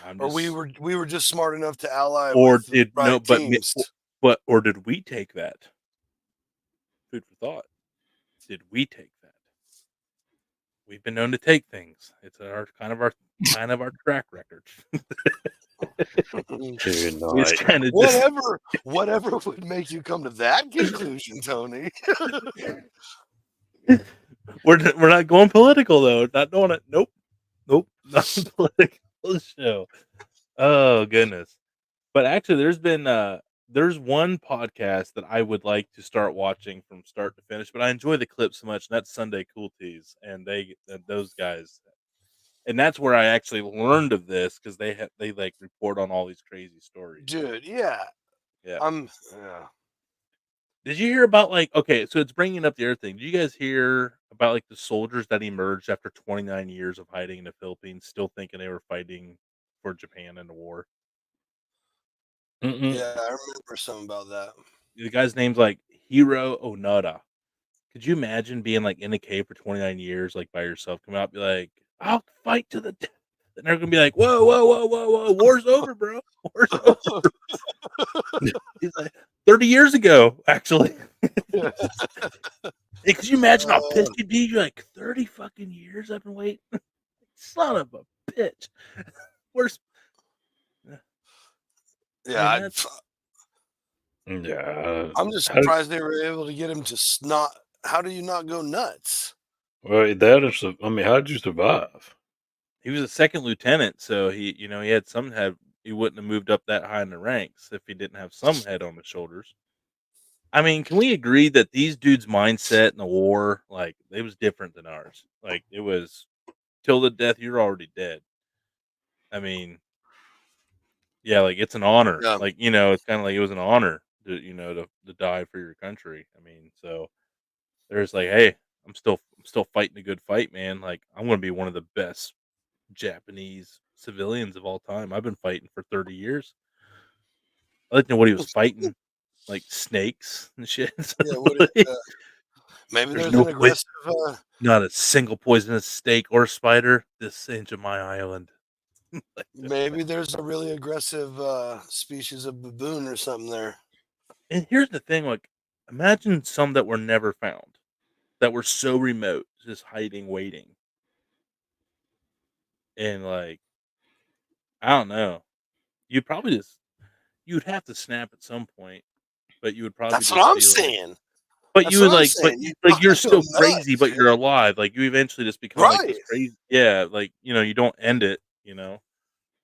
[SPEAKER 2] I'm
[SPEAKER 3] Or
[SPEAKER 2] just-
[SPEAKER 3] we were just smart enough to ally
[SPEAKER 2] or
[SPEAKER 3] with
[SPEAKER 2] did
[SPEAKER 3] the right
[SPEAKER 2] no, but
[SPEAKER 3] teams.
[SPEAKER 2] or did we take that? Food for thought. Did we take that? We've been known to take things. It's our kind of our track record.
[SPEAKER 4] Good
[SPEAKER 2] We just
[SPEAKER 4] night.
[SPEAKER 2] kind of just
[SPEAKER 3] Whatever would make you come to that conclusion, Tony?
[SPEAKER 2] we're not going political though. Not doing it. Nope. Not a political show. Oh goodness. But actually, there's one podcast that I would like to start watching from start to finish. But I enjoy the clips so much, and that's Sunday Cool Teas, and those guys, and that's where I actually learned of this because they like report on all these crazy stories.
[SPEAKER 3] Dude, yeah.
[SPEAKER 2] Yeah.
[SPEAKER 3] Yeah.
[SPEAKER 2] Did you hear about okay, so it's bringing up the other thing. Did you guys hear about the soldiers that emerged after 29 years of hiding in the Philippines, still thinking they were fighting for Japan in the war?
[SPEAKER 3] Yeah, I remember something about that.
[SPEAKER 2] The guy's name's Hiro Onoda. Could you imagine being in a cave for 29 years, by yourself, come out and be like, I'll fight to the death. And they're gonna be like, whoa, whoa, whoa, whoa, whoa, war's over, bro. War's over. He's like 30 years ago, actually. Hey, could you imagine how pissed you'd be? You're like, 30 fucking years I've been waiting? Son of a bitch. Where's
[SPEAKER 3] Yeah,
[SPEAKER 2] I mean,
[SPEAKER 4] Yeah.
[SPEAKER 3] I'm just surprised they were able to get him to not. How do you not go nuts?
[SPEAKER 4] Well, that is. I mean, how did you survive?
[SPEAKER 2] he was a second lieutenant, so he had some head. He wouldn't have moved up that high in the ranks if he didn't have some head on his shoulders. I mean, can we agree that these dudes' mindset in the war, like, it was different than ours? Like, it was till the death, you're already dead. I mean, yeah, like, it's an honor.
[SPEAKER 3] Yeah,
[SPEAKER 2] Like, it's kind of like it was an honor to die for your country. I mean, so there's like, hey, I'm still fighting a good fight, man. Like, I'm gonna be one of the best Japanese civilians of all time. I've been fighting for 30 years. I like to know what he was fighting, like snakes and shit. So,
[SPEAKER 3] yeah. What?
[SPEAKER 2] like,
[SPEAKER 3] Maybe
[SPEAKER 2] there's
[SPEAKER 3] there's
[SPEAKER 2] no
[SPEAKER 3] an
[SPEAKER 2] poison,
[SPEAKER 3] aggressive.
[SPEAKER 2] not a single poisonous snake or spider this inch of my island. Like,
[SPEAKER 3] Maybe there's a really aggressive species of baboon or something there.
[SPEAKER 2] and here's the thing, like, imagine some that were never found, that were so remote, just hiding, waiting, and like, I don't know. You'd probably you'd have to snap at some point, but you would probably
[SPEAKER 3] That's what
[SPEAKER 2] just
[SPEAKER 3] I'm
[SPEAKER 2] be like,
[SPEAKER 3] saying.
[SPEAKER 2] but you
[SPEAKER 3] That's
[SPEAKER 2] would
[SPEAKER 3] what I'm
[SPEAKER 2] like,
[SPEAKER 3] saying. You
[SPEAKER 2] like you're
[SPEAKER 3] fucking go
[SPEAKER 2] still crazy,
[SPEAKER 3] nuts,
[SPEAKER 2] but you're
[SPEAKER 3] man.
[SPEAKER 2] alive. Like you eventually just become like
[SPEAKER 3] Right?
[SPEAKER 2] this crazy. Yeah, like you don't end it. You know.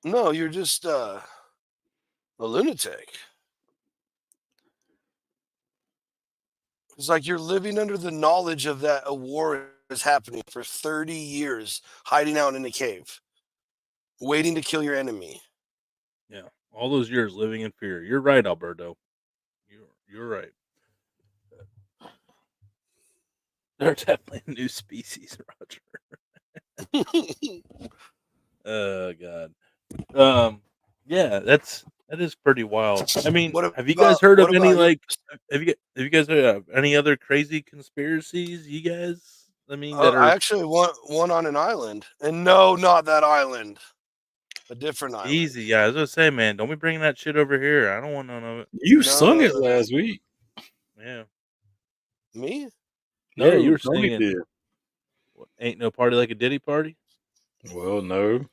[SPEAKER 3] No, you're just a lunatic. It's like you're living under the knowledge of that a war is happening for 30 years, hiding out in a cave, waiting to kill your enemy.
[SPEAKER 2] Yeah, all those years living in fear. You're right, Alberto. You're right. They're definitely a new species, Roger. Oh God. Yeah, that is pretty wild. I mean,
[SPEAKER 3] What
[SPEAKER 2] have you guys
[SPEAKER 3] about
[SPEAKER 2] heard
[SPEAKER 3] what
[SPEAKER 2] of any
[SPEAKER 3] about your?
[SPEAKER 2] like? Have you guys heard of any other crazy conspiracies? You guys, I mean, that
[SPEAKER 3] I
[SPEAKER 2] are
[SPEAKER 3] actually want one on an island, and no, not that island, a different island.
[SPEAKER 2] easy. Yeah, I was gonna say, man, don't be bringing that shit over here. I don't want none of it.
[SPEAKER 4] You
[SPEAKER 3] No,
[SPEAKER 4] sung
[SPEAKER 3] no,
[SPEAKER 4] it
[SPEAKER 3] no.
[SPEAKER 4] last week.
[SPEAKER 2] Yeah,
[SPEAKER 3] Me?
[SPEAKER 2] yeah, you
[SPEAKER 4] No,
[SPEAKER 2] were
[SPEAKER 4] Tony
[SPEAKER 2] singing.
[SPEAKER 4] did.
[SPEAKER 2] Ain't no party like a Diddy party.
[SPEAKER 4] Well, no.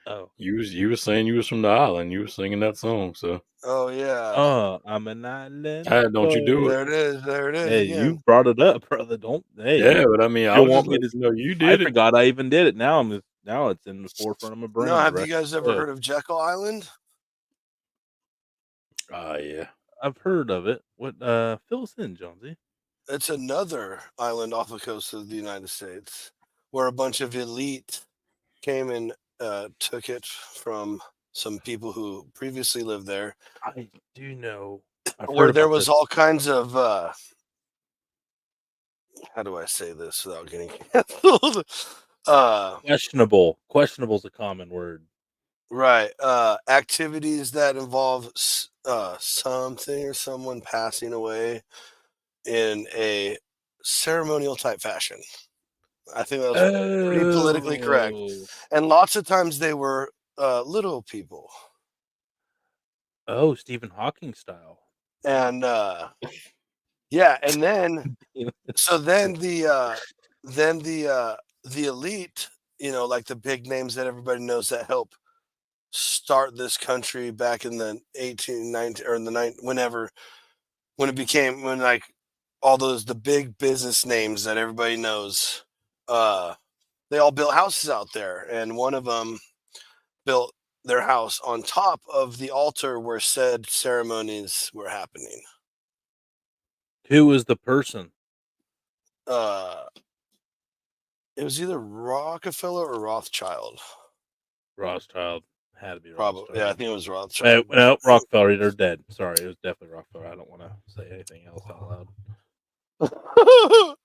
[SPEAKER 2] Oh,
[SPEAKER 4] You was saying you was from the island. You was singing that song. So,
[SPEAKER 3] Oh yeah.
[SPEAKER 2] I'm an island
[SPEAKER 4] don't you do it?
[SPEAKER 2] boy.
[SPEAKER 3] There it is. There it is
[SPEAKER 2] Hey, you
[SPEAKER 3] again.
[SPEAKER 2] brought it up, brother. Don't. Hey,
[SPEAKER 4] Yeah, but I mean,
[SPEAKER 2] you
[SPEAKER 4] I
[SPEAKER 2] don't
[SPEAKER 4] was
[SPEAKER 2] want
[SPEAKER 4] just
[SPEAKER 2] me
[SPEAKER 4] letting
[SPEAKER 2] to.
[SPEAKER 4] you know you
[SPEAKER 2] I
[SPEAKER 4] did it.
[SPEAKER 2] forgot I even did it. Now it's in the forefront of my
[SPEAKER 3] No,
[SPEAKER 2] brain. The
[SPEAKER 3] have you
[SPEAKER 2] rest
[SPEAKER 3] guys ever heard of Jekyll Island?
[SPEAKER 4] Ah, yeah.
[SPEAKER 2] I've heard of it. What? Fill us in, Jonesy.
[SPEAKER 3] It's another island off the coast of the United States where a bunch of elite came and took it from some people who previously lived there,
[SPEAKER 2] I do know. I've heard
[SPEAKER 3] where there
[SPEAKER 2] about
[SPEAKER 3] was
[SPEAKER 2] this.
[SPEAKER 3] all kinds of how do I say this without getting canceled?
[SPEAKER 2] Questionable. Questionable is a common word.
[SPEAKER 3] Right. Activities that involve something or someone passing away in a ceremonial type fashion. I think that was pretty politically correct.
[SPEAKER 2] Oh.
[SPEAKER 3] And lots of times they were little people.
[SPEAKER 2] Oh, Stephen Hawking style.
[SPEAKER 3] And yeah, and then so then the elite, like the big names that everybody knows that help start this country back in the 1890 or in the 9 whenever when it became when like all those the big business names that everybody knows they all built houses out there, and one of them built their house on top of the altar where said ceremonies were happening.
[SPEAKER 2] Who was the person?
[SPEAKER 3] uh it was either Rockefeller or Rothschild.
[SPEAKER 2] Rothschild. Had to be
[SPEAKER 3] Probably, yeah, I
[SPEAKER 2] Rothschild.
[SPEAKER 3] think it was Rothschild.
[SPEAKER 2] No, Rockefeller. They're dead. Sorry, it was definitely Rockefeller. I don't want to say anything else out loud.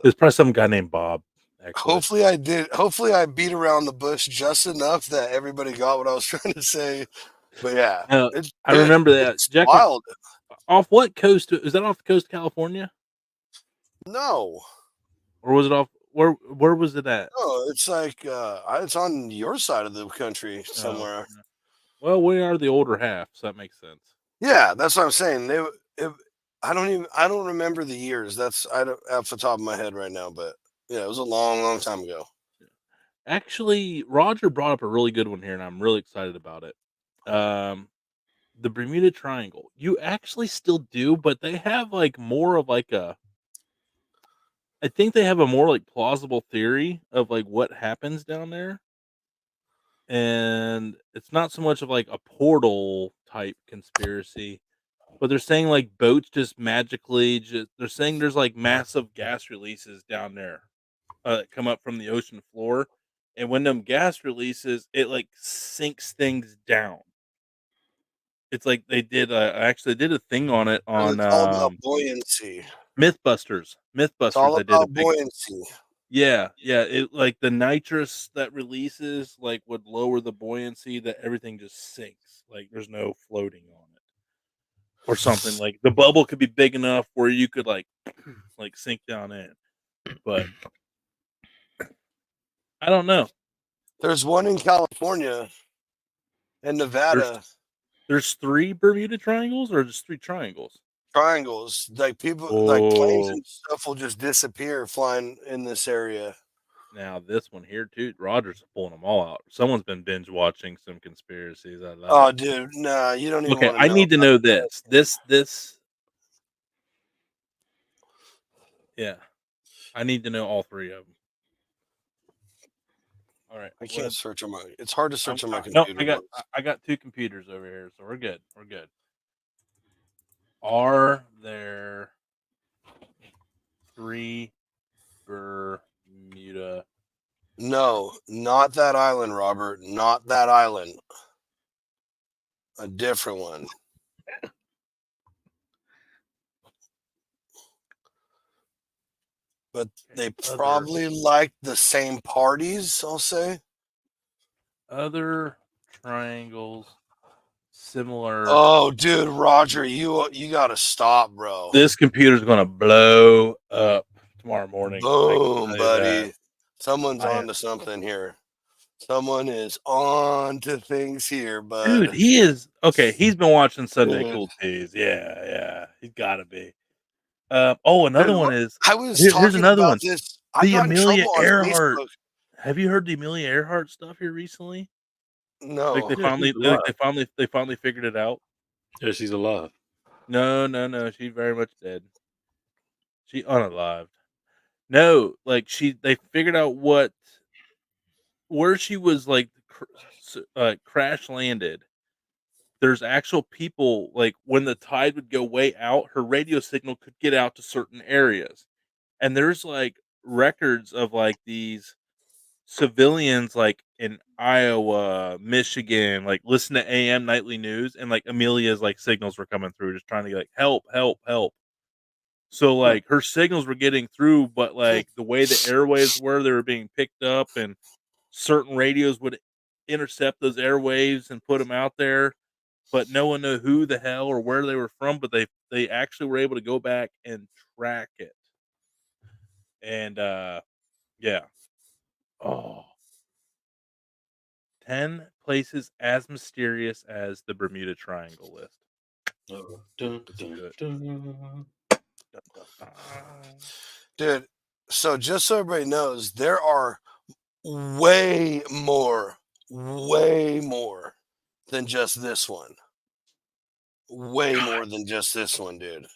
[SPEAKER 2] There's probably some guy named Bob. Actually,
[SPEAKER 3] Hopefully I beat around the bush just enough that everybody got what I was trying to say. But yeah,
[SPEAKER 2] I remember that.
[SPEAKER 3] it's
[SPEAKER 2] Jekyll,
[SPEAKER 3] wild.
[SPEAKER 2] off what coast? Is that off the coast of California,
[SPEAKER 3] No,
[SPEAKER 2] or was it off? Where was it at?
[SPEAKER 3] no, it's like it's on your side of the country
[SPEAKER 2] Oh,
[SPEAKER 3] somewhere.
[SPEAKER 2] yeah. Well, we are the older half, so that makes sense.
[SPEAKER 3] Yeah, that's what I'm saying. I don't remember the years. I don't off the top of my head right now, but yeah, it was a long, long time ago.
[SPEAKER 2] Actually, Roger brought up a really good one here, and I'm really excited about it. the Bermuda Triangle. You actually still do, but they have like more of like a. I think they have a more like plausible theory of like what happens down there, and it's not so much of like a portal type conspiracy, but they're saying like boats just magically just. They're saying there's like massive gas releases down there that come up from the ocean floor, and when them gas releases, it like sinks things down. It's like they did actually did a thing on it
[SPEAKER 3] 'Cause
[SPEAKER 2] on
[SPEAKER 3] it's all about buoyancy.
[SPEAKER 2] Mythbusters.
[SPEAKER 3] It's all
[SPEAKER 2] They did a
[SPEAKER 3] about
[SPEAKER 2] big
[SPEAKER 3] buoyancy.
[SPEAKER 2] yeah, it like the nitrous that releases like would lower the buoyancy that everything just sinks. Like there's no floating on it. Or something like the bubble could be big enough where you could like sink down in. But I don't know.
[SPEAKER 3] There's one in California and
[SPEAKER 2] There's
[SPEAKER 3] Nevada.
[SPEAKER 2] there's 3 Bermuda Triangles or just 3 triangles?
[SPEAKER 3] Triangles, like people, like planes
[SPEAKER 2] Oh.
[SPEAKER 3] and stuff will just disappear flying in this area.
[SPEAKER 2] Now this one here too, Rogers is pulling them all out. Someone's been binge watching some conspiracies. I love
[SPEAKER 3] Oh,
[SPEAKER 2] it.
[SPEAKER 3] dude, nah, you don't even
[SPEAKER 2] Okay,
[SPEAKER 3] want to
[SPEAKER 2] I
[SPEAKER 3] know
[SPEAKER 2] need to
[SPEAKER 3] about
[SPEAKER 2] know
[SPEAKER 3] that.
[SPEAKER 2] this yeah. I need to know all 3 of them. All right.
[SPEAKER 3] I can't search on my. It's hard to
[SPEAKER 2] I'm,
[SPEAKER 3] search on my
[SPEAKER 2] no,
[SPEAKER 3] computer.
[SPEAKER 2] I got 2 computers over here, so we're good. We're good. Are there 3 Bermuda?
[SPEAKER 3] No, not that island, Robert. Not that island. A different one. But they probably like the same parties, I'll say.
[SPEAKER 2] Other triangles similar.
[SPEAKER 3] Oh, dude, Roger, you gotta stop, bro.
[SPEAKER 2] This computer's gonna blow up tomorrow morning. I can
[SPEAKER 3] Boom,
[SPEAKER 2] tell you that.
[SPEAKER 3] buddy. Someone's
[SPEAKER 2] I
[SPEAKER 3] on to something here. Someone is on to things here,
[SPEAKER 2] Dude,
[SPEAKER 3] bud.
[SPEAKER 2] he is okay, he's been watching Sunday
[SPEAKER 3] Dude.
[SPEAKER 2] Cool Teas. Yeah, yeah. He's gotta be. Oh, another
[SPEAKER 3] Dude,
[SPEAKER 2] one is
[SPEAKER 3] I was
[SPEAKER 2] here's
[SPEAKER 3] talking
[SPEAKER 2] another
[SPEAKER 3] about
[SPEAKER 2] one.
[SPEAKER 3] this. I
[SPEAKER 2] The
[SPEAKER 3] got in
[SPEAKER 2] Amelia
[SPEAKER 3] trouble on
[SPEAKER 2] Earhart.
[SPEAKER 3] Facebook.
[SPEAKER 2] Have you heard the Amelia Earhart stuff here recently? Like
[SPEAKER 3] No.
[SPEAKER 4] Yeah, she's alive.
[SPEAKER 2] they finally figured it out.
[SPEAKER 4] Yeah, she's alive.
[SPEAKER 2] No, she's very much dead. She unalived. No, like they figured out where she was like crash landed. There's actual people like when the tide would go way out, her radio signal could get out to certain areas. And there's like records of like these civilians like in Iowa, Michigan, like listen to AM nightly news and like Amelia's like signals were coming through just trying to get like help, help, help. So like her signals were getting through, but like the way the airwaves were, they were being picked up and certain radios would intercept those airwaves and put them out there, but no one knew who the hell or where they were from, but they actually were able to go back and track it. And yeah. Oh, 10 places as mysterious as the Bermuda Triangle list.
[SPEAKER 4] Dun,
[SPEAKER 2] Listen
[SPEAKER 4] dun,
[SPEAKER 2] to it.
[SPEAKER 4] dun.
[SPEAKER 2] Dun, dun, dun.
[SPEAKER 3] Dude, so just so everybody knows, there are way more than just this one. Way more than just this one, dude.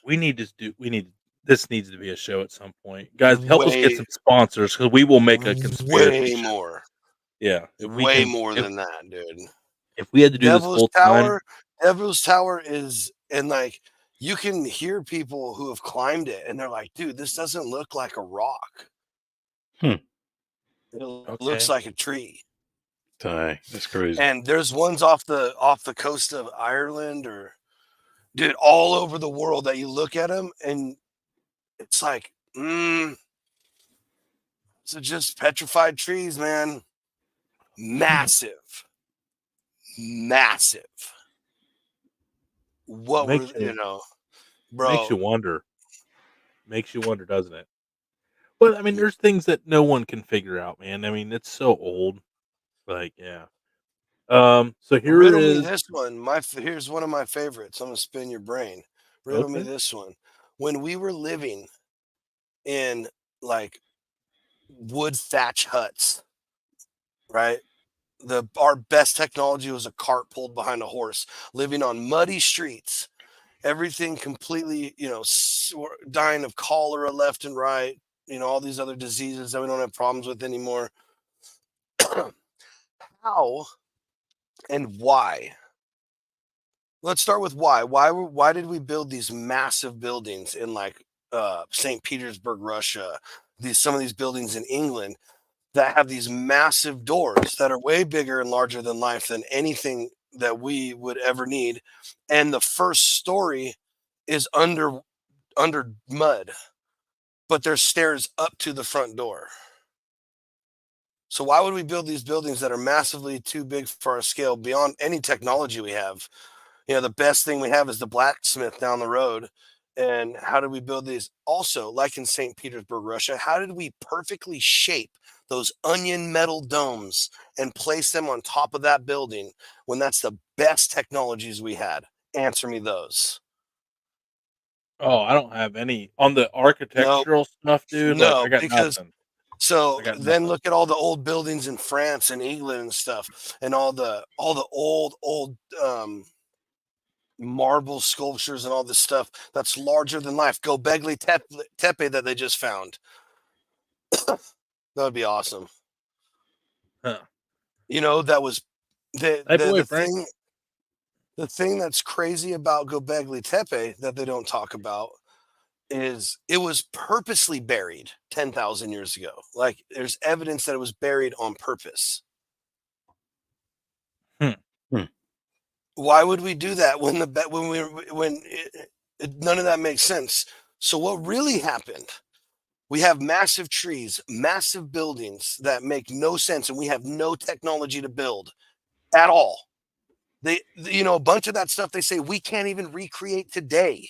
[SPEAKER 2] This needs to be a show at some point. Guys, help us get
[SPEAKER 3] Way-
[SPEAKER 2] some sponsors because we will make a conspiracy
[SPEAKER 3] Way
[SPEAKER 2] show.
[SPEAKER 3] more.
[SPEAKER 2] Yeah. If we
[SPEAKER 3] Way
[SPEAKER 2] can,
[SPEAKER 3] more than that, dude.
[SPEAKER 2] if we had to do this full time,
[SPEAKER 3] Devil's Tower is, and like you can hear people who have climbed it and they're like, dude, this doesn't look like a rock.
[SPEAKER 4] Hmm.
[SPEAKER 3] It looks
[SPEAKER 2] Okay.
[SPEAKER 3] like a tree.
[SPEAKER 4] Dang, that's crazy.
[SPEAKER 3] And there's ones off the coast of Ireland or dude, all over the world that you look at them and it's like, so just petrified trees, man. Massive. What were
[SPEAKER 2] Makes you-
[SPEAKER 3] bro?
[SPEAKER 2] makes you wonder. Makes you wonder, doesn't it? But I mean, there's things that no one can figure out, man. I mean, it's so old. Like, yeah. So here
[SPEAKER 3] Riddle me
[SPEAKER 2] is
[SPEAKER 3] this one. Here's one of my favorites. I'm gonna spin your brain. Riddle me
[SPEAKER 2] Okay.
[SPEAKER 3] this one. When we were living in like wood thatch huts, right? our best technology was a cart pulled behind a horse, living on muddy streets, everything completely, dying of cholera left and right, all these other diseases that we don't have problems with anymore. How and why? Let's start with why. Why did we build these massive buildings in like St. Petersburg, Russia? Some of these buildings in England that have these massive doors that are way bigger and larger than life than anything that we would ever need. And the first story is under mud, but there's stairs up to the front door. So why would we build these buildings that are massively too big for our scale beyond any technology we have? The best thing we have is the blacksmith down the road. And how did we build these? Also, like in St. Petersburg, Russia, how did we perfectly shape those onion metal domes and place them on top of that building when that's the best technologies we had? Answer me those.
[SPEAKER 2] Oh, I don't have any on the
[SPEAKER 3] No,
[SPEAKER 2] architectural stuff, dude. Like, I
[SPEAKER 3] no,
[SPEAKER 2] got
[SPEAKER 3] because
[SPEAKER 2] nothing.
[SPEAKER 3] so
[SPEAKER 2] I got
[SPEAKER 3] then
[SPEAKER 2] nothing.
[SPEAKER 3] look at all the old buildings in France and England and stuff, and all the old marble sculptures and all this stuff that's larger than life. Gobekli Tepe that they just found. That would be awesome.
[SPEAKER 2] Huh.
[SPEAKER 3] That was the
[SPEAKER 2] Hey,
[SPEAKER 3] the
[SPEAKER 2] boy,
[SPEAKER 3] the
[SPEAKER 2] Frank.
[SPEAKER 3] thing. The thing that's crazy about Gobekli Tepe that they don't talk about is it was purposely buried 10,000 years ago. Like there's evidence that it was buried on purpose.
[SPEAKER 2] Hmm.
[SPEAKER 3] Why would we do that when none of that makes sense? So what really happened? We have massive trees, massive buildings that make no sense, and we have no technology to build at all. A bunch of that stuff they say we can't even recreate today.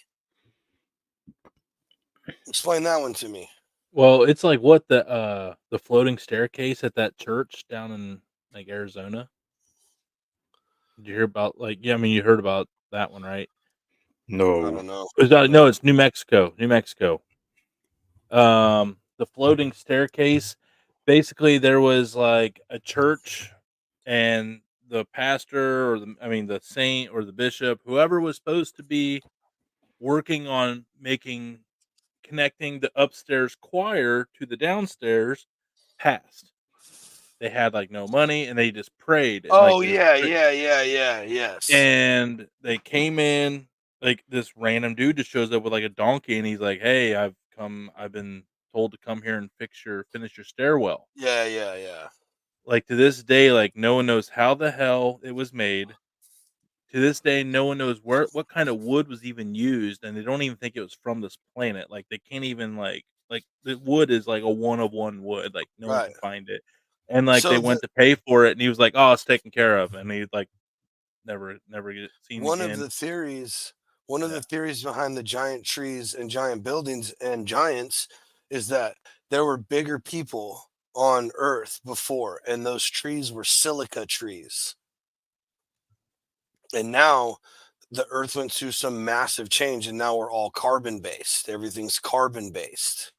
[SPEAKER 3] Explain that one to me.
[SPEAKER 2] Well, it's like what the floating staircase at that church down in like Arizona. Did you hear about yeah, I mean you heard about that one, right?
[SPEAKER 3] I
[SPEAKER 4] No.
[SPEAKER 3] don't know.
[SPEAKER 2] No, it's New Mexico. New Mexico. The floating staircase. Basically, there was like a church, and the pastor, or the saint or the bishop, whoever was supposed to be working on connecting the upstairs choir to the downstairs, passed. They had like no money, and they just prayed, and like
[SPEAKER 3] Oh yeah, yeah, yeah, yeah, yes.
[SPEAKER 2] and they came in, like, this random dude just shows up with, like, a donkey, and he's like, "Hey, I've been told to come here and finish your stairwell."
[SPEAKER 3] Yeah, yeah, yeah.
[SPEAKER 2] Like, to this day, like, no one knows how the hell it was made. To this day, no one knows what kind of wood was even used, and they don't even think it was from this planet. Like, they can't even, the wood is, like, a one of one wood, like, no one
[SPEAKER 3] Right.
[SPEAKER 2] can find it. And, like, they
[SPEAKER 3] So
[SPEAKER 2] went to pay for it, and he was like, "Oh, it's taken care of," and he, like, never get seen
[SPEAKER 3] one of
[SPEAKER 2] again.
[SPEAKER 3] the theories one of
[SPEAKER 2] Yeah.
[SPEAKER 3] the theories behind the giant trees and giant buildings and giants is that there were bigger people on earth before, and those trees were silica trees. And now the earth went through some massive change, and now we're all carbon based. Everything's carbon based.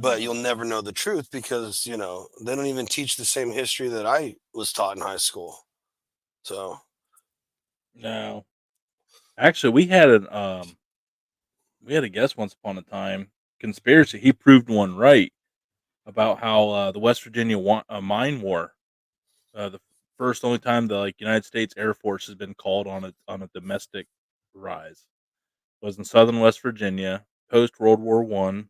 [SPEAKER 3] But you'll
[SPEAKER 2] Oh.
[SPEAKER 3] never know the truth because, they don't even teach the same history that I was taught in high school. So,
[SPEAKER 2] No. Actually, we had a guest once upon a time, conspiracy, he proved one right about how, the West Virginia mine war, the first only time the, like, United States Air Force has been called on a domestic rise was in Southern West Virginia, post World War One,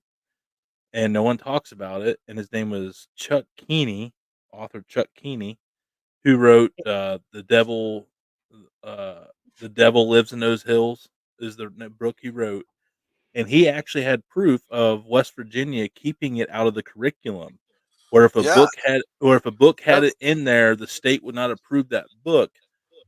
[SPEAKER 2] and no one talks about it, and his name was Chuck Keeney, author Chuck Keeney, who wrote, uh, The Devil Lives in Those Hills is the book he wrote, and he actually had proof of West Virginia keeping it out of the curriculum, where
[SPEAKER 3] yeah.
[SPEAKER 2] if a book had
[SPEAKER 3] Yep.
[SPEAKER 2] it in there, the state would not approve that book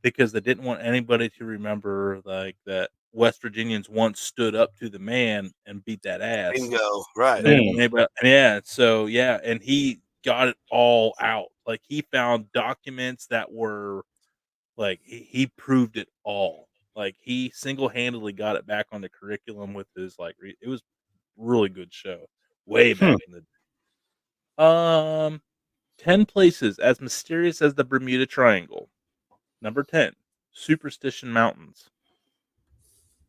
[SPEAKER 2] because they didn't want anybody to remember, like, that West Virginians once stood up to the man and beat that ass.
[SPEAKER 3] Bingo.
[SPEAKER 2] And
[SPEAKER 3] Right.
[SPEAKER 2] they didn't want anybody, yeah, so, yeah, and he got it all out. Like, he found documents that were like, he proved it all. Like, he single-handedly got it back on the curriculum with his, like, it was really good show, way
[SPEAKER 4] Hmm.
[SPEAKER 2] back in the day. 10 places as mysterious as the Bermuda Triangle. Number 10, Superstition Mountains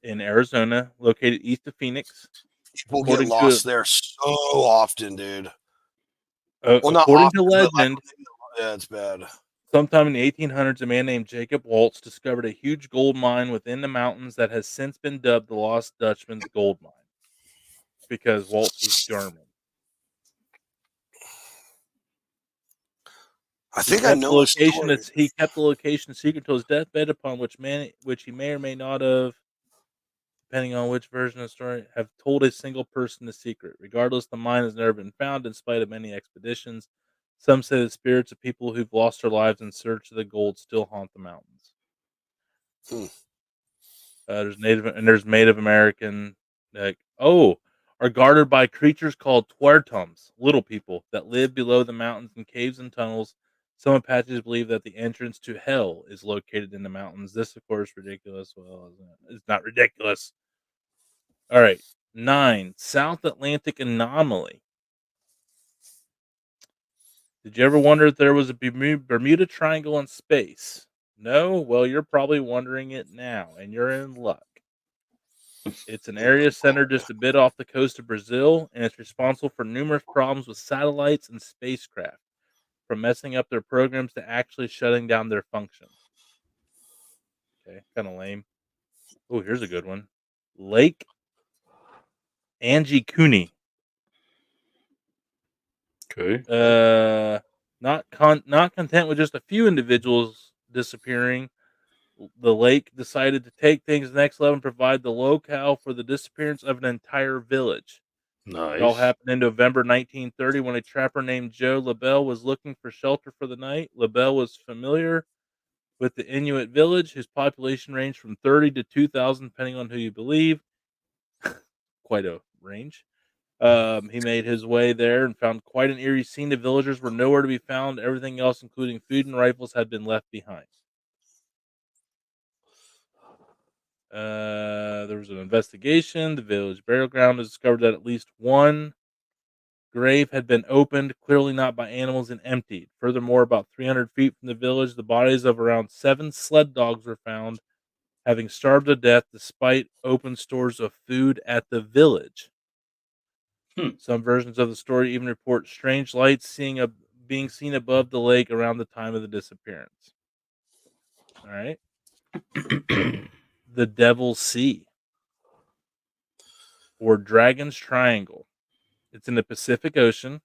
[SPEAKER 2] in Arizona, located east of Phoenix.
[SPEAKER 3] People get
[SPEAKER 2] According to
[SPEAKER 3] lost there so often, dude.
[SPEAKER 2] uh,
[SPEAKER 3] Well, not
[SPEAKER 2] according to
[SPEAKER 3] often, but like,
[SPEAKER 2] legend,
[SPEAKER 3] yeah, it's bad.
[SPEAKER 2] sometime in the 1800s, a man named Jacob Waltz discovered a huge gold mine within the mountains that has since been dubbed the Lost Dutchman's Gold Mine because Waltz was German.
[SPEAKER 3] I
[SPEAKER 2] He
[SPEAKER 3] think I
[SPEAKER 2] kept the
[SPEAKER 3] know a
[SPEAKER 2] location.
[SPEAKER 3] story.
[SPEAKER 2] He kept the location secret until his deathbed, upon which he may or may not have, depending on which version of the story, have told a single person the secret. Regardless, the mine has never been found in spite of many expeditions. Some say the spirits of people who've lost their lives in search of the gold still haunt the mountains.
[SPEAKER 3] Hmm.
[SPEAKER 2] There's Native American, are guarded by creatures called twertums, little people that live below the mountains in caves and tunnels. Some Apaches believe that the entrance to hell is located in the mountains. This, of course, ridiculous. Well, it's not ridiculous. All right, 9, South Atlantic anomaly. Did you ever wonder if there was a Bermuda Triangle in space? No? Well, you're probably wondering it now, and you're in luck. It's an area center just a bit off the coast of Brazil, and it's responsible for numerous problems with satellites and spacecraft, from messing up their programs to actually shutting down their function. Okay, kind of lame. Oh, here's a good one. Lake Angikuni.
[SPEAKER 4] Okay.
[SPEAKER 2] Not content with just a few individuals disappearing, the lake decided to take things to the next level and provide the locale for the disappearance of an entire village. It all
[SPEAKER 4] Nice.
[SPEAKER 2] happened in November 1930 when a trapper named Joe LaBelle was looking for shelter for the night. LaBelle was familiar with the Inuit village, whose population ranged from 30 to 2,000, depending on who you believe. Quite a range. He made his way there and found quite an eerie scene. The villagers were nowhere to be found. Everything else, including food and rifles, had been left behind. There was an investigation. The village burial ground has discovered that at least one grave had been opened, clearly not by animals, and emptied. Furthermore, about 300 feet from the village, the bodies of around 7 sled dogs were found, having starved to death despite open stores of food at the village.
[SPEAKER 4] Hmm.
[SPEAKER 2] Some versions of the story even report strange lights being seen above the lake around the time of the disappearance. All right. The Devil's Sea, or Dragon's Triangle. It's in the Pacific Ocean,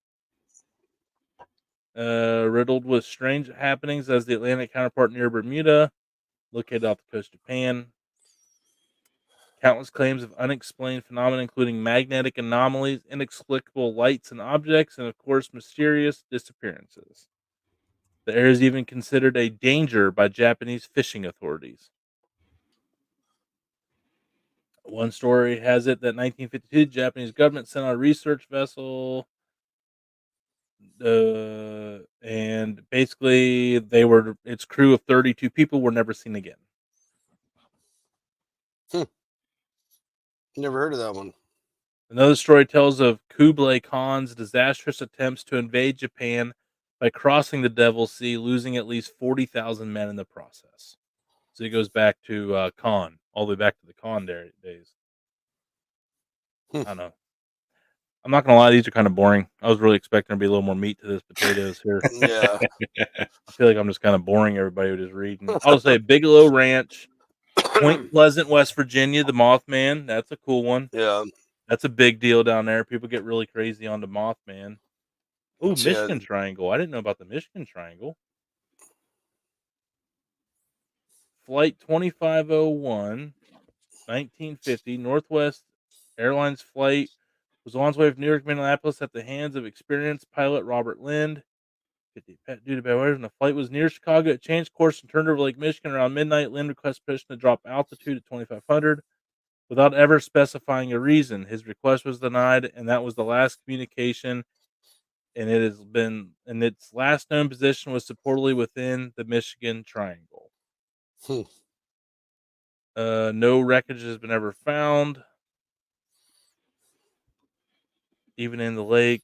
[SPEAKER 2] riddled with strange happenings as the Atlantic counterpart near Bermuda, located off the coast of Japan. Countless claims of unexplained phenomena, including magnetic anomalies, inexplicable lights and objects, and of course, mysterious disappearances. The area is even considered a danger by Japanese fishing authorities. One story has it that 1952, the Japanese government sent out a research vessel, and basically its crew of 32 people were never seen again.
[SPEAKER 3] Never heard of that one.
[SPEAKER 2] Another story tells of Kublai Khan's disastrous attempts to invade Japan by crossing the Devil's Sea, losing at least 40,000 men in the process. So it goes back to Khan, all the way back to the Khan days.
[SPEAKER 3] Hmm.
[SPEAKER 2] I don't know. I'm not gonna lie; these are kind of boring. I was really expecting there to be a little more meat to this potatoes here.
[SPEAKER 3] Yeah.
[SPEAKER 2] I feel like I'm just kind of boring everybody with just reading. I'll just say Bigelow Ranch, Point Pleasant, West Virginia, the Mothman. That's a cool one.
[SPEAKER 3] Yeah.
[SPEAKER 2] That's a big deal down there. People get really crazy on the Mothman. Ooh,
[SPEAKER 3] Yeah.
[SPEAKER 2] Michigan Triangle. I didn't know about the Michigan Triangle. Flight 2501, 1950, Northwest Airlines flight was on its way from New York to Minneapolis at the hands of experienced pilot Robert Lind. Due to bad weather, and the flight was near Chicago. It changed course and turned over Lake Michigan around midnight. Lind requested permission to drop altitude at 2,500 without ever specifying a reason. His request was denied, and that was the last communication. And it has been, and its last known position was supposedly within the Michigan Triangle.
[SPEAKER 3] Hmm.
[SPEAKER 2] No wreckage has been ever found, even in the lake.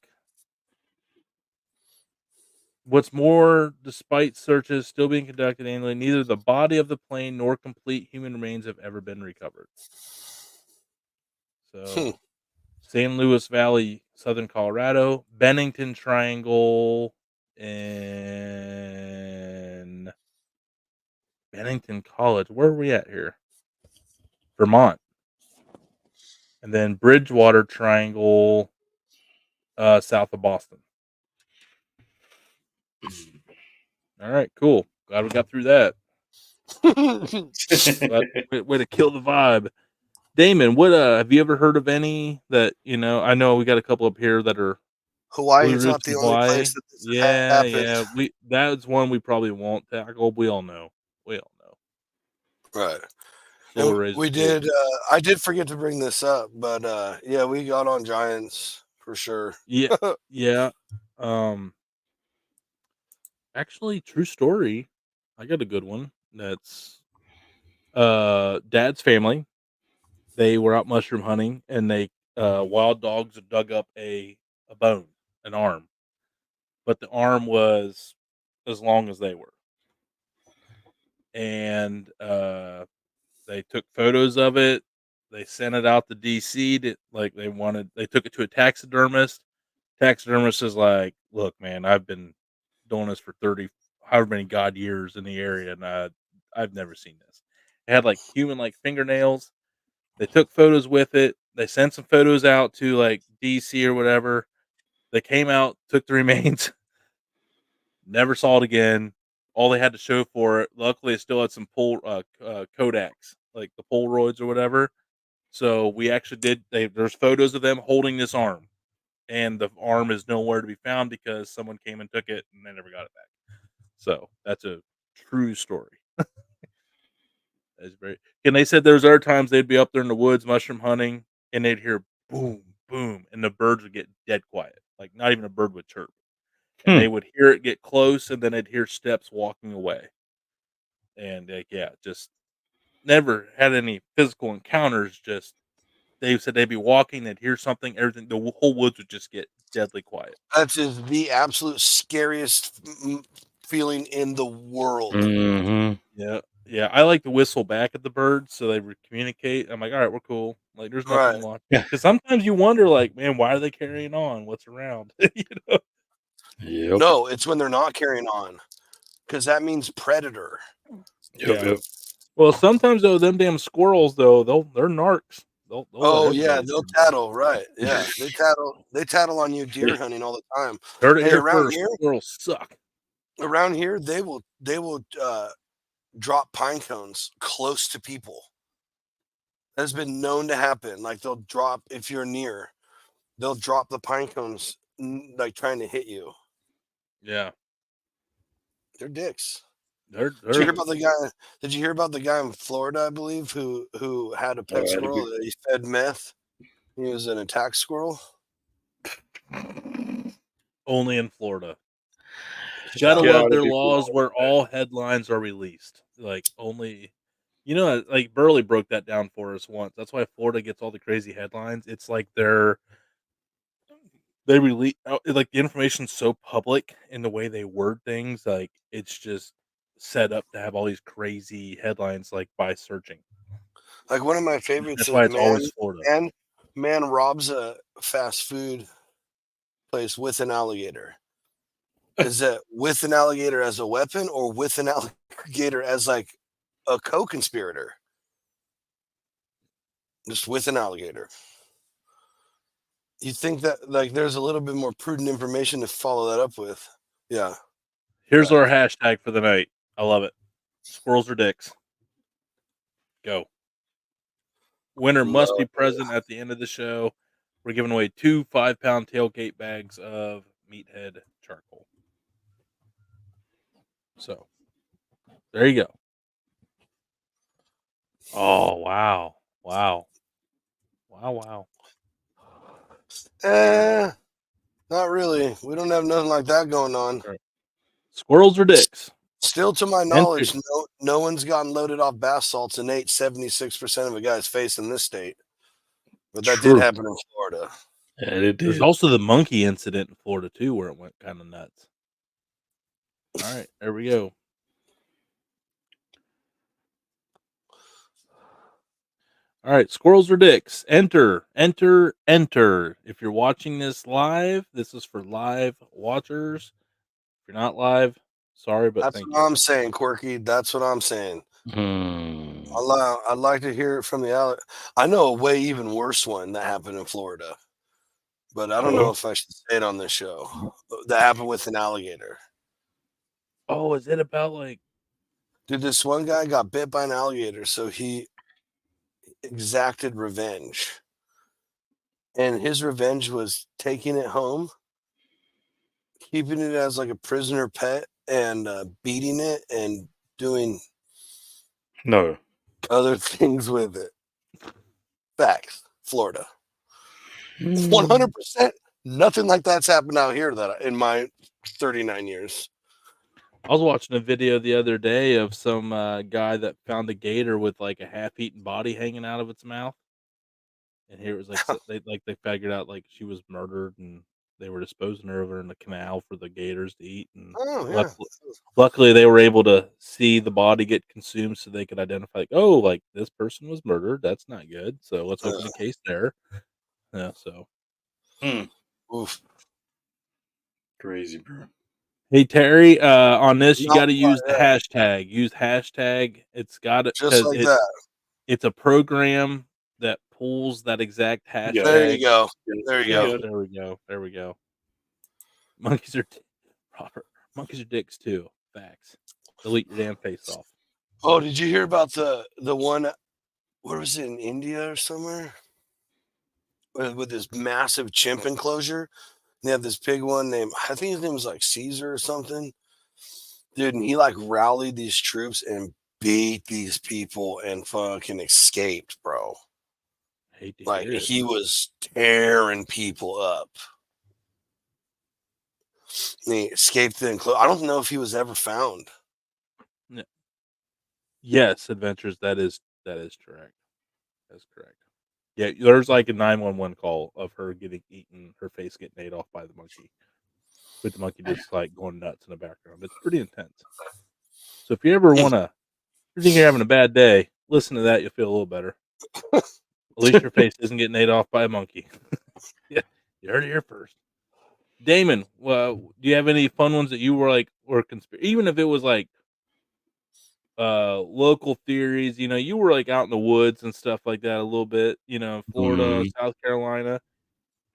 [SPEAKER 2] What's more, despite searches still being conducted annually, neither the body of the plane nor complete human remains have ever been recovered. So, San Luis Valley, Southern Colorado, Bennington Triangle, and Bennington College. Where are we at here? Vermont. And then Bridgewater Triangle, south of Boston. All right, cool. Glad we got through that. Way to kill the vibe. Damon, what have you ever heard of any that I know we got a couple up here that are
[SPEAKER 3] Hawaii
[SPEAKER 2] blue
[SPEAKER 3] is not
[SPEAKER 2] roots in
[SPEAKER 3] the only
[SPEAKER 2] Hawaii.
[SPEAKER 3] place that this has
[SPEAKER 2] Yeah,
[SPEAKER 3] happened.
[SPEAKER 2] yeah. That's one we probably won't tackle. We all know.
[SPEAKER 3] Right.
[SPEAKER 2] Slow
[SPEAKER 3] And
[SPEAKER 2] raise
[SPEAKER 3] we did. I did forget to bring this up, but yeah, we got on Giants for sure.
[SPEAKER 2] Yeah, yeah. Um, actually, true story. I got a good one. That's Dad's family. They were out mushroom hunting, and they wild dogs dug up a bone, an arm, but the arm was as long as they were, and they took photos of it. They sent it out to DC. They took it to a taxidermist. Taxidermist is like, look, man, I've been doing this for 30, however many god years in the area, and I've never seen this. It had like human like fingernails. They took photos with it. They sent some photos out to like DC or whatever. They came out, took the remains, never saw it again. All they had to show for it, luckily, it still had some Kodaks, like the Polaroids or whatever. So we actually did. There's photos of them holding this arm, and the arm is nowhere to be found because someone came and took it, and they never got it back. So that's a true story. That's very. And they said there's other times they'd be up there in the woods mushroom hunting, and they'd hear boom, boom, and the birds would get dead quiet, like not even a bird would chirp, and they would hear it get close, and then they'd hear steps walking away, and yeah, just never had any physical encounters. Just they said they'd be walking, they'd hear something, everything, the whole woods would just get deadly quiet.
[SPEAKER 3] That's just the absolute scariest feeling in the world.
[SPEAKER 4] Mm-hmm.
[SPEAKER 2] Yeah, yeah. I like to whistle back at the birds so they would communicate. I'm like, all right, we're cool. Like, there's
[SPEAKER 3] Right.
[SPEAKER 2] nothing watching. Because sometimes you wonder, like, man, why are they carrying on? What's around?
[SPEAKER 4] Yep.
[SPEAKER 3] No, it's when they're not carrying on, because that means predator.
[SPEAKER 4] Yep.
[SPEAKER 2] Well, sometimes though, them damn squirrels though, they're narcs. They'll
[SPEAKER 3] Oh
[SPEAKER 2] let
[SPEAKER 3] yeah,
[SPEAKER 2] everybody
[SPEAKER 3] they'll
[SPEAKER 2] see 'em.
[SPEAKER 3] tattle. Right? Yeah, they tattle on you deer hunting all the time.
[SPEAKER 2] Heard it
[SPEAKER 3] Hey,
[SPEAKER 2] here
[SPEAKER 3] around
[SPEAKER 2] first.
[SPEAKER 3] here,
[SPEAKER 2] Squirrels suck.
[SPEAKER 3] they will drop pine cones close to people. That has been known to happen. Like they'll drop if you're near, they'll drop the pine cones like trying to hit you.
[SPEAKER 2] Yeah,
[SPEAKER 3] They're dicks.
[SPEAKER 2] they're
[SPEAKER 3] Did you hear about the guy? Did you hear about the guy in Florida, I believe, who had a pet
[SPEAKER 4] Alrighty.
[SPEAKER 3] squirrel that he fed meth? He was an attack squirrel.
[SPEAKER 2] only in Florida. Gotta
[SPEAKER 3] Yeah.
[SPEAKER 2] love
[SPEAKER 4] Gotta
[SPEAKER 2] their
[SPEAKER 4] be
[SPEAKER 2] laws
[SPEAKER 4] Florida,
[SPEAKER 2] where
[SPEAKER 4] man.
[SPEAKER 2] all headlines are released. Like only, like Burley broke that down for us once. That's why Florida gets all the crazy headlines. It's like they release like the information's so public in the way they word things. Like it's just set up to have all these crazy headlines, like by searching.
[SPEAKER 3] Like one of my favorites
[SPEAKER 2] That's
[SPEAKER 3] is
[SPEAKER 2] why it's always Florida.
[SPEAKER 3] man robs a fast food place with an alligator. Is that with an alligator as a weapon or with an alligator as like a co-conspirator? Just with an alligator. You think that like there's a little bit more prudent information to follow that up with? Yeah.
[SPEAKER 2] Here's
[SPEAKER 3] Right.
[SPEAKER 2] our hashtag for the night. I love it. Squirrels or dicks. Go. Winner must be
[SPEAKER 3] Love it.
[SPEAKER 2] present at the end of the show. We're giving away 2 5-pound tailgate bags of meathead charcoal. So there you go. Oh wow. Wow. Wow.
[SPEAKER 3] Not really. We don't have nothing like that going on.
[SPEAKER 2] All right. Squirrels or dicks?
[SPEAKER 3] Still, to my
[SPEAKER 2] And
[SPEAKER 3] knowledge,
[SPEAKER 2] two.
[SPEAKER 3] no one's gotten loaded off bath salts and ate 76% of a guy's face in this state. But that did
[SPEAKER 2] True.
[SPEAKER 3] happen in Florida.
[SPEAKER 4] Yeah, it
[SPEAKER 2] There's
[SPEAKER 4] did.
[SPEAKER 2] also the monkey incident in Florida too, where it went kind of nuts. All right, there we go. All right, squirrels or dicks? Enter. If you're watching this live, this is for live watchers. If you're not live, sorry, but
[SPEAKER 3] That's
[SPEAKER 2] thank
[SPEAKER 3] what
[SPEAKER 2] you.
[SPEAKER 3] I'm saying, Quirky. That's what I'm saying.
[SPEAKER 4] Hmm.
[SPEAKER 3] I'd like to hear it from the alligator. I know a way even worse one that happened in Florida, but I don't know
[SPEAKER 4] Oh.
[SPEAKER 3] if I should say it on this show. That happened with an alligator.
[SPEAKER 2] Oh, is it about like?
[SPEAKER 3] Dude, this one guy got bit by an alligator, so he exacted revenge. And his revenge was taking it home, keeping it as like a prisoner pet, and beating it and doing
[SPEAKER 4] No.
[SPEAKER 3] other things with it. Facts. Florida.
[SPEAKER 4] Hmm.
[SPEAKER 3] 100%. Nothing like that's happened out here that in my 39 years.
[SPEAKER 2] I was watching a video the other day of some guy that found a gator with like a half-eaten body hanging out of its mouth, and here it was like they figured out like she was murdered, and they were disposing her over in the canal for the gators to eat. And
[SPEAKER 3] Oh, yeah.
[SPEAKER 2] luckily, they were able to see the body get consumed, so they could identify, like, oh, like this person was murdered. That's not good. So let's open a case there. Yeah. So
[SPEAKER 3] Oof.
[SPEAKER 4] Crazy, bro.
[SPEAKER 2] hey Terry, on this you
[SPEAKER 3] Not
[SPEAKER 2] got to
[SPEAKER 3] quite
[SPEAKER 2] use the
[SPEAKER 3] yet.
[SPEAKER 2] hashtag. Use hashtag. It's got it
[SPEAKER 3] Just
[SPEAKER 2] because
[SPEAKER 3] like that.
[SPEAKER 2] it's a program that pulls that exact hashtag.
[SPEAKER 3] There you go. There you
[SPEAKER 2] Yeah,
[SPEAKER 3] go.
[SPEAKER 2] there we go. There we go. Monkeys are Robert. Monkeys are dicks too. Facts. They'll eat your damn face off.
[SPEAKER 3] Oh, did you hear about the one? Where was it, in India or somewhere? With this massive chimp enclosure. They have this big one named, I think his name was like Caesar or something. Dude, and he like rallied these troops and beat these people and fucking escaped, bro.
[SPEAKER 2] Hate to
[SPEAKER 3] Like
[SPEAKER 2] hear it.
[SPEAKER 3] he was tearing people up. And he escaped the enclosure. I don't know if he was ever found.
[SPEAKER 2] Yes, adventures. That is correct. That's correct. Yeah, there's like a 911 call of her getting eaten, her face getting ate off by the monkey, with the monkey just like going nuts in the background. It's pretty intense. So if you ever want to, if you think you're having a bad day, listen to that. You'll feel a little better. At least your face isn't getting ate off by a monkey. Yeah, you heard it here first. Damon, well, do you have any fun ones that you were like, or even if it was like local theories, you were like out in the woods and stuff like that a little bit, Florida, South Carolina.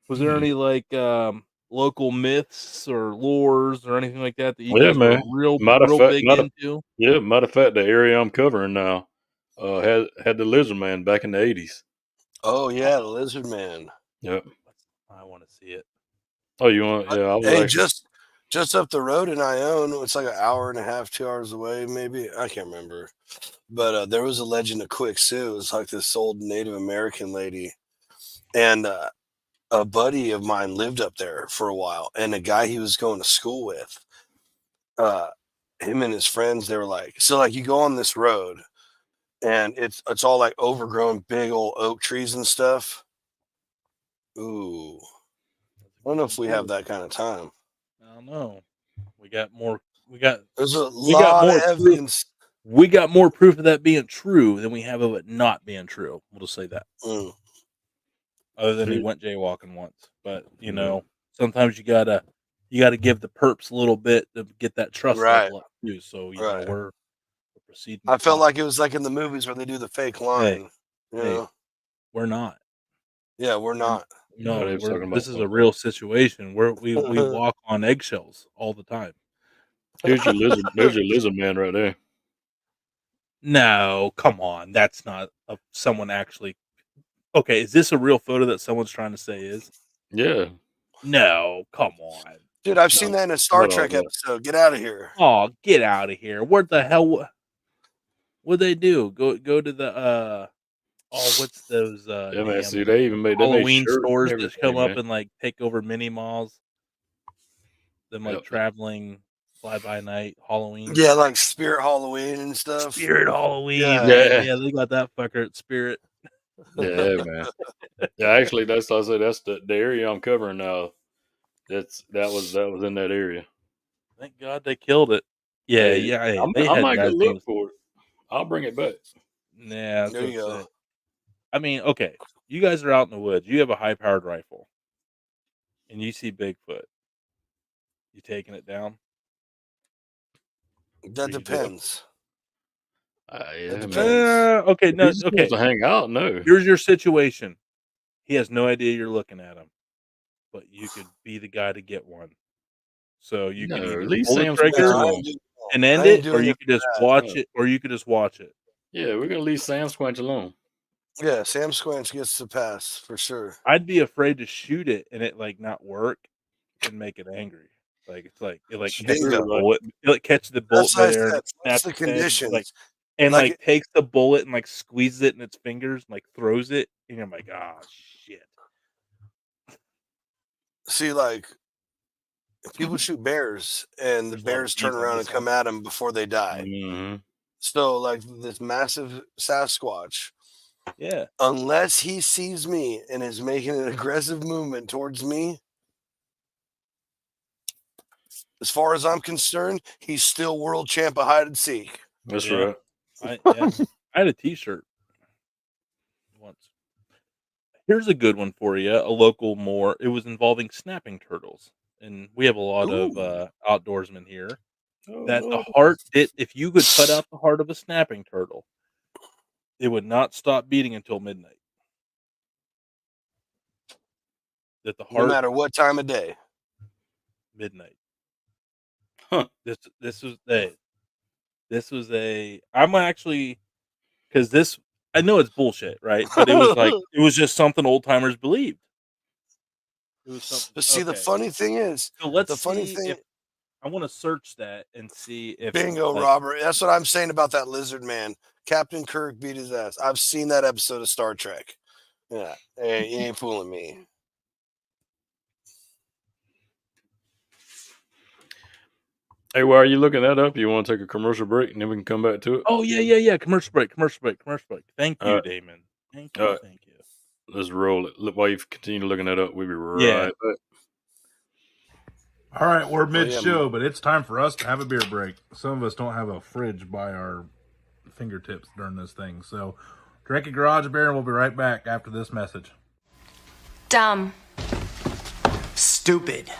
[SPEAKER 2] Was there any like local myths or lores or anything like that you
[SPEAKER 4] Yeah,
[SPEAKER 2] guys were
[SPEAKER 4] man.
[SPEAKER 2] real big into?
[SPEAKER 4] Matter of fact, the area I'm covering now had the lizard man back in the 80s.
[SPEAKER 3] Oh yeah, the lizard man.
[SPEAKER 4] Yep.
[SPEAKER 2] I want to see it.
[SPEAKER 4] Oh, you want? Yeah, I was
[SPEAKER 3] Hey,
[SPEAKER 4] actually.
[SPEAKER 3] just up the road in Ione, it's like an hour and a half, 2 hours away, maybe. I can't remember. But there was a legend of Quick Sue. It was like this old Native American lady, and a buddy of mine lived up there for a while, and a guy he was going to school with, him and his friends, they were like, so like you go on this road, and it's all like overgrown, big old oak trees and stuff. Ooh, I don't know if we have that kind of time.
[SPEAKER 2] I don't know. We got more. We got
[SPEAKER 3] There's a
[SPEAKER 2] we got
[SPEAKER 3] lot
[SPEAKER 2] more
[SPEAKER 3] of
[SPEAKER 2] proof.
[SPEAKER 3] evidence.
[SPEAKER 2] We got more proof of that being true than we have of it not being true. We'll just say that. Other than he went jaywalking once, but sometimes you gotta give the perps a little bit to get that trust
[SPEAKER 3] Right.
[SPEAKER 2] level up too. So
[SPEAKER 3] Right.
[SPEAKER 2] we're proceeding.
[SPEAKER 3] I felt like it was like in the movies where they do the fake line. You know?
[SPEAKER 2] We're not.
[SPEAKER 3] Yeah, we're not.
[SPEAKER 2] No,
[SPEAKER 4] they was talking about
[SPEAKER 2] this is a real situation where we walk on eggshells all the time.
[SPEAKER 4] Here's your lizard. There's your lizard man right there.
[SPEAKER 2] No, come on, that's not someone actually. Okay, is this a real photo that someone's trying to say is?
[SPEAKER 4] Yeah.
[SPEAKER 2] No, come on.
[SPEAKER 3] Dude, I've seen that in a Star
[SPEAKER 4] not all
[SPEAKER 3] Trek
[SPEAKER 4] that.
[SPEAKER 3] episode. Get out of here.
[SPEAKER 2] Oh, get out of here. What the hell? What'd they do? Go to the what's those
[SPEAKER 4] Yeah, man.
[SPEAKER 2] damn
[SPEAKER 4] See, they made
[SPEAKER 2] Halloween
[SPEAKER 4] shirts
[SPEAKER 2] stores
[SPEAKER 4] and
[SPEAKER 2] that come
[SPEAKER 4] everything,
[SPEAKER 2] up
[SPEAKER 4] man.
[SPEAKER 2] and like take over mini malls? Them like
[SPEAKER 4] Yep.
[SPEAKER 2] traveling fly by night Halloween.
[SPEAKER 3] Yeah, like Spirit Halloween and stuff.
[SPEAKER 2] Spirit Halloween.
[SPEAKER 3] Yeah.
[SPEAKER 2] Man. Yeah, they got that fucker at Spirit.
[SPEAKER 4] Yeah, man. Yeah, actually, that's I say that's the area I'm covering now. That was in that area.
[SPEAKER 2] Thank God they killed it. Yeah,
[SPEAKER 4] Hey,
[SPEAKER 2] yeah. Hey,
[SPEAKER 4] I
[SPEAKER 2] they had
[SPEAKER 4] might go
[SPEAKER 2] guys
[SPEAKER 4] look
[SPEAKER 2] named.
[SPEAKER 4] for it. I'll bring it back.
[SPEAKER 2] Nah, that's
[SPEAKER 3] There
[SPEAKER 2] what
[SPEAKER 3] you
[SPEAKER 2] I'm
[SPEAKER 3] go.
[SPEAKER 2] saying. I mean, okay, you guys are out in the woods. You have a high-powered rifle, and you see Bigfoot. You taking it down?
[SPEAKER 3] That
[SPEAKER 2] Or you just
[SPEAKER 3] depends.
[SPEAKER 4] Yeah,
[SPEAKER 3] That
[SPEAKER 4] man.
[SPEAKER 3] depends.
[SPEAKER 2] okay,
[SPEAKER 4] If
[SPEAKER 2] no,
[SPEAKER 4] he's supposed
[SPEAKER 2] okay.
[SPEAKER 4] to hang out, no.
[SPEAKER 2] Here's your situation. He has no idea you're looking at him, but you could be the guy to get one. So you could
[SPEAKER 4] No,
[SPEAKER 2] either
[SPEAKER 4] leave
[SPEAKER 2] pull the
[SPEAKER 4] Sam
[SPEAKER 3] No,
[SPEAKER 2] trigger
[SPEAKER 4] Squatch
[SPEAKER 3] I
[SPEAKER 4] alone.
[SPEAKER 3] ain't doing that.
[SPEAKER 2] and
[SPEAKER 3] I
[SPEAKER 2] end
[SPEAKER 3] ain't
[SPEAKER 2] it, or
[SPEAKER 3] doing
[SPEAKER 2] you
[SPEAKER 3] it
[SPEAKER 2] could
[SPEAKER 3] for
[SPEAKER 2] just
[SPEAKER 3] that.
[SPEAKER 2] watch
[SPEAKER 4] Yeah.
[SPEAKER 2] it, or you could just watch it.
[SPEAKER 4] Yeah, we're gonna leave Sam Squatch alone.
[SPEAKER 3] Yeah, Sam Squanch gets the pass for sure.
[SPEAKER 2] I'd be afraid to shoot it and it like not work and make it angry. Like it's like it like catches the
[SPEAKER 3] Bingo.
[SPEAKER 2] bullet, it like catches the bullet
[SPEAKER 3] That's what I
[SPEAKER 2] midair and
[SPEAKER 3] said.
[SPEAKER 2] it
[SPEAKER 3] That's
[SPEAKER 2] snaps
[SPEAKER 3] the
[SPEAKER 2] its head
[SPEAKER 3] conditions.
[SPEAKER 2] and
[SPEAKER 3] Like,
[SPEAKER 2] takes the bullet and like squeezes it in its fingers and like throws it and you're like, ah shit.
[SPEAKER 3] see, like people shoot bears, and the
[SPEAKER 2] There's a lot of
[SPEAKER 3] bears turn
[SPEAKER 2] D's on
[SPEAKER 3] around and
[SPEAKER 2] this one.
[SPEAKER 3] come at them before they die.
[SPEAKER 4] Mm-hmm.
[SPEAKER 3] So, like this massive Sasquatch,
[SPEAKER 2] Yeah.
[SPEAKER 3] unless he sees me and is making an aggressive movement towards me, as far as I'm concerned, he's still world champ of hide and seek.
[SPEAKER 4] That's
[SPEAKER 2] Yeah.
[SPEAKER 4] right.
[SPEAKER 2] I had a t-shirt once. Here's a good one for you. A local more. It was involving snapping turtles. And we have a lot of
[SPEAKER 3] Ooh.
[SPEAKER 2] outdoorsmen here.
[SPEAKER 4] Oh,
[SPEAKER 2] That the
[SPEAKER 4] Lord.
[SPEAKER 2] heart did if you could cut out the heart of a snapping turtle, it would not stop beating until midnight. That the
[SPEAKER 3] No
[SPEAKER 2] heart
[SPEAKER 3] matter what time of day.
[SPEAKER 2] midnight.
[SPEAKER 4] Huh.
[SPEAKER 2] This was a I'm actually because this I know it's bullshit, right? But it was like it was just something old timers believed. It was something
[SPEAKER 3] But see, the
[SPEAKER 2] okay.
[SPEAKER 3] funny thing is,
[SPEAKER 2] So let's
[SPEAKER 3] the funny
[SPEAKER 2] see
[SPEAKER 3] thing,
[SPEAKER 2] if I want to search that and see if
[SPEAKER 3] bingo,
[SPEAKER 2] like
[SPEAKER 3] Robert. That's what I'm saying about that lizard man. Captain Kirk beat his ass. I've seen that episode of Star Trek. Yeah, hey, you ain't fooling me.
[SPEAKER 4] Hey, while you looking that up, you want to take a commercial break and then we can come back to it?
[SPEAKER 2] oh yeah. Commercial break. Thank
[SPEAKER 4] All
[SPEAKER 2] you,
[SPEAKER 4] right.
[SPEAKER 2] Damon. Thank
[SPEAKER 4] All
[SPEAKER 2] you,
[SPEAKER 4] right.
[SPEAKER 2] thank you.
[SPEAKER 4] Let's roll it. Look, while you continue looking that up, we'll be right
[SPEAKER 2] Yeah.
[SPEAKER 4] back.
[SPEAKER 1] All right, we're
[SPEAKER 3] yeah,
[SPEAKER 1] mid-show, but it's time for us to have a beer break. Some of us don't have a fridge by our fingertips during this thing, so drink a garage beer, and we'll be right back after this message.
[SPEAKER 6] Dumb.
[SPEAKER 7] Stupid.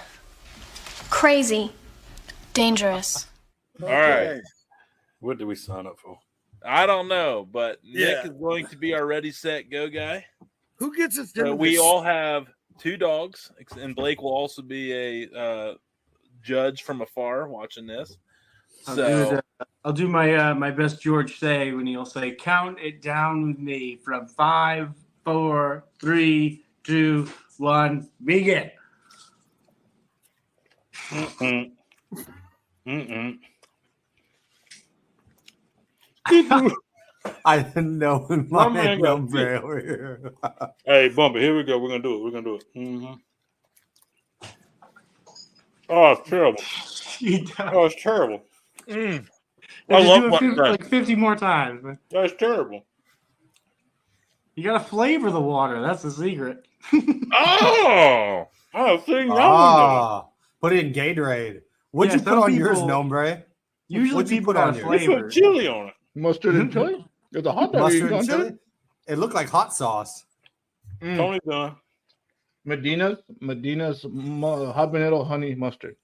[SPEAKER 6] Crazy. Dangerous.
[SPEAKER 2] All right.
[SPEAKER 4] What did we sign up for?
[SPEAKER 2] I don't know, but Nick
[SPEAKER 3] Yeah.
[SPEAKER 2] is going to be our ready, set, go guy.
[SPEAKER 3] Who gets us
[SPEAKER 2] So
[SPEAKER 3] into
[SPEAKER 2] we
[SPEAKER 3] this?
[SPEAKER 2] all have 2 dogs, and Blake will also be a judge from afar watching this. So
[SPEAKER 7] I'll do my my best George say when he'll say, "Count it down with me from 5, 4, 3, 2, 1, begin."
[SPEAKER 4] Mm-mm. Mm-mm.
[SPEAKER 8] I didn't know
[SPEAKER 4] My
[SPEAKER 8] my
[SPEAKER 4] man got
[SPEAKER 8] number over here.
[SPEAKER 4] Hey, Bumpy, here we go. We're gonna do it. Mm-hmm. Oh, it's terrible. Oh, it's terrible.
[SPEAKER 2] I
[SPEAKER 7] I
[SPEAKER 2] love
[SPEAKER 7] do
[SPEAKER 2] what
[SPEAKER 7] it like 50 more times. But
[SPEAKER 4] That's terrible.
[SPEAKER 7] you gotta flavor the water. That's the secret.
[SPEAKER 2] Oh,
[SPEAKER 4] See,
[SPEAKER 8] Put it in Gatorade. What'd
[SPEAKER 7] Yeah,
[SPEAKER 8] you put
[SPEAKER 7] some
[SPEAKER 8] on yours,
[SPEAKER 7] people-
[SPEAKER 8] Nombre?
[SPEAKER 7] Usually
[SPEAKER 8] What'd you
[SPEAKER 7] people
[SPEAKER 8] put on
[SPEAKER 7] gotta
[SPEAKER 8] yours?
[SPEAKER 4] you
[SPEAKER 7] flavor.
[SPEAKER 4] put chili on it.
[SPEAKER 9] Mustard and chili? There's a hot dog you
[SPEAKER 8] Mustard
[SPEAKER 9] can
[SPEAKER 8] and
[SPEAKER 9] do.
[SPEAKER 8] chili? It looked like hot sauce.
[SPEAKER 4] Tony done.
[SPEAKER 9] Medina's habanero honey mustard.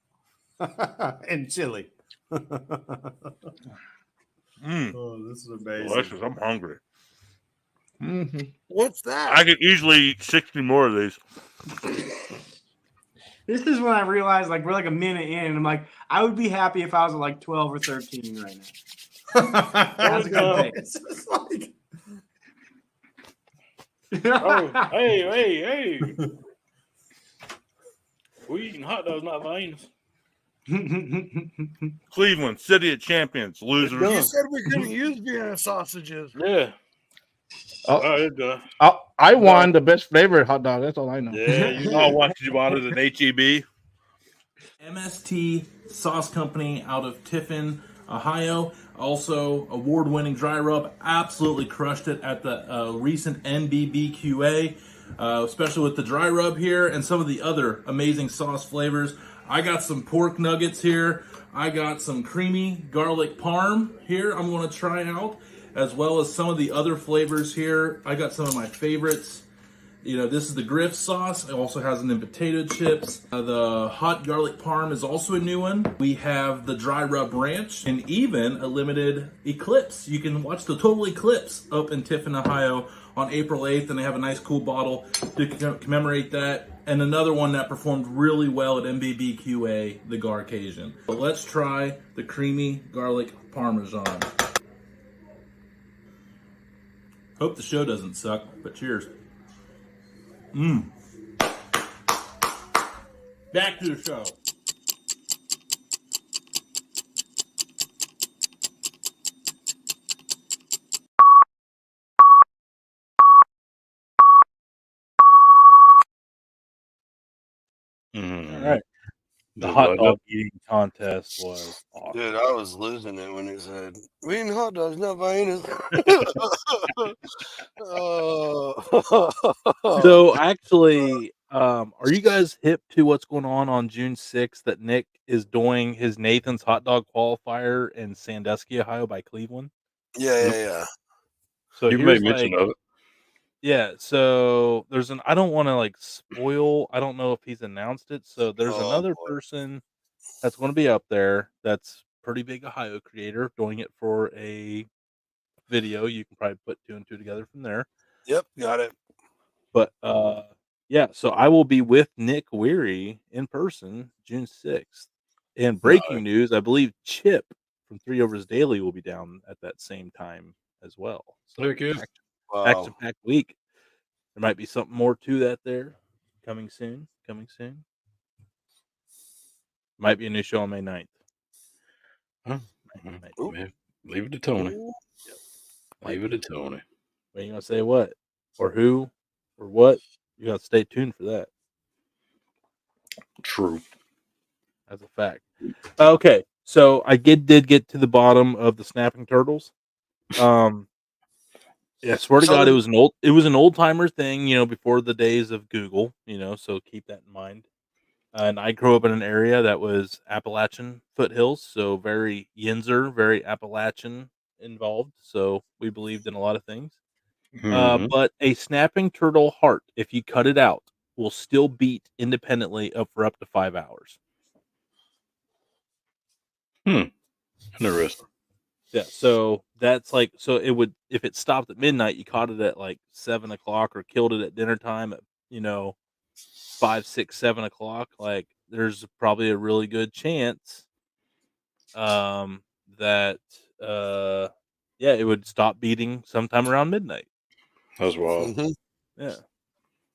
[SPEAKER 8] And chili.
[SPEAKER 2] mm,
[SPEAKER 8] Oh, this is amazing.
[SPEAKER 2] delicious. I'm hungry.
[SPEAKER 9] Mm-hmm.
[SPEAKER 3] What's that?
[SPEAKER 2] I could easily eat 60 more of these.
[SPEAKER 7] This is when I realized, like, we're like a minute in, and I'm like, I would be happy if I was at like 12 or 13 right now. That's a good thing.
[SPEAKER 8] It's just like,
[SPEAKER 4] Oh, hey. We eating hot dogs, not veins.
[SPEAKER 2] Cleveland, City of Champions, losers.
[SPEAKER 3] You said we couldn't use Vienna sausages.
[SPEAKER 4] Yeah.
[SPEAKER 9] Oh.
[SPEAKER 4] It's done.
[SPEAKER 9] I won the best flavored hot dog. That's all I know.
[SPEAKER 4] Yeah, you
[SPEAKER 2] Oh, what did you bought it at HEB?
[SPEAKER 1] MST Sauce Company out of Tiffin, Ohio. Also, award-winning dry rub. Absolutely crushed it at the recent NBBQA, especially with the dry rub here and some of the other amazing sauce flavors. I got some pork nuggets here. I got some creamy garlic parm here I'm going to try out, as well as some of the other flavors here. I got some of my favorites. This is the Griff sauce. It also has it in potato chips. The hot garlic parm is also a new one. We have the dry rub ranch and even a limited eclipse. You can watch the total eclipse up in Tiffin, Ohio on April 8th, and they have a nice cool bottle to commemorate that. And another one that performed really well at MBBQA, the Garcasian. But let's try the creamy garlic parmesan. Hope the show doesn't suck, but cheers. Back to the show.
[SPEAKER 2] All right. The
[SPEAKER 4] Just
[SPEAKER 2] hot
[SPEAKER 4] like
[SPEAKER 2] dog eating contest was awesome.
[SPEAKER 3] Dude, I was losing it when he said, "We eating hot dogs, not hyenas." Oh.
[SPEAKER 2] So actually, are you guys hip to what's going on June 6th that Nick is doing his Nathan's hot dog qualifier in Sandusky, Ohio by Cleveland?
[SPEAKER 3] Yeah.
[SPEAKER 2] So
[SPEAKER 4] You
[SPEAKER 2] here's
[SPEAKER 4] made mention of it.
[SPEAKER 2] yeah, so there's I don't want to like spoil, I don't know if he's announced it. So there's
[SPEAKER 3] Oh,
[SPEAKER 2] another
[SPEAKER 3] boy.
[SPEAKER 2] person that's going to be up there that's pretty big Ohio creator doing it for a video. You can probably put 2 and 2 together from there.
[SPEAKER 3] Yep, got it.
[SPEAKER 2] But yeah, so I will be with Nick Weary in person June 6th. And breaking news, I believe Chip from 3 Overs Daily will be down at that same time as well. So
[SPEAKER 4] Heck yeah.
[SPEAKER 3] Wow.
[SPEAKER 2] action-packed week. There might be something more to that there. Coming soon. Might be a new show on May 9th.
[SPEAKER 4] Huh?
[SPEAKER 3] Ooh.
[SPEAKER 4] Man, leave it to Tony.
[SPEAKER 3] Ooh.
[SPEAKER 4] Leave it to Tony.
[SPEAKER 2] Are you gonna say what? Or who? Or what? You gotta stay tuned for that.
[SPEAKER 4] True.
[SPEAKER 2] That's a fact. Okay, so I did get to the bottom of the snapping turtles. Yeah, swear to
[SPEAKER 3] So
[SPEAKER 2] God,
[SPEAKER 3] the-
[SPEAKER 2] it was an old timer thing, before the days of Google, so keep that in mind. And I grew up in an area that was Appalachian foothills, so very Yinzer, very Appalachian involved. So we believed in a lot of things.
[SPEAKER 4] Mhm.
[SPEAKER 2] But a snapping turtle heart, if you cut it out, will still beat independently for up to 5 hours.
[SPEAKER 4] Interesting.
[SPEAKER 2] Yeah, so that's like, so it would, if it stopped at midnight, you caught it at like 7 o'clock or killed it at dinner time at 5, 6, 7 o'clock. Like there's probably a really good chance that yeah, it would stop beating sometime around midnight.
[SPEAKER 4] That's wild.
[SPEAKER 3] Mhm.
[SPEAKER 2] Yeah,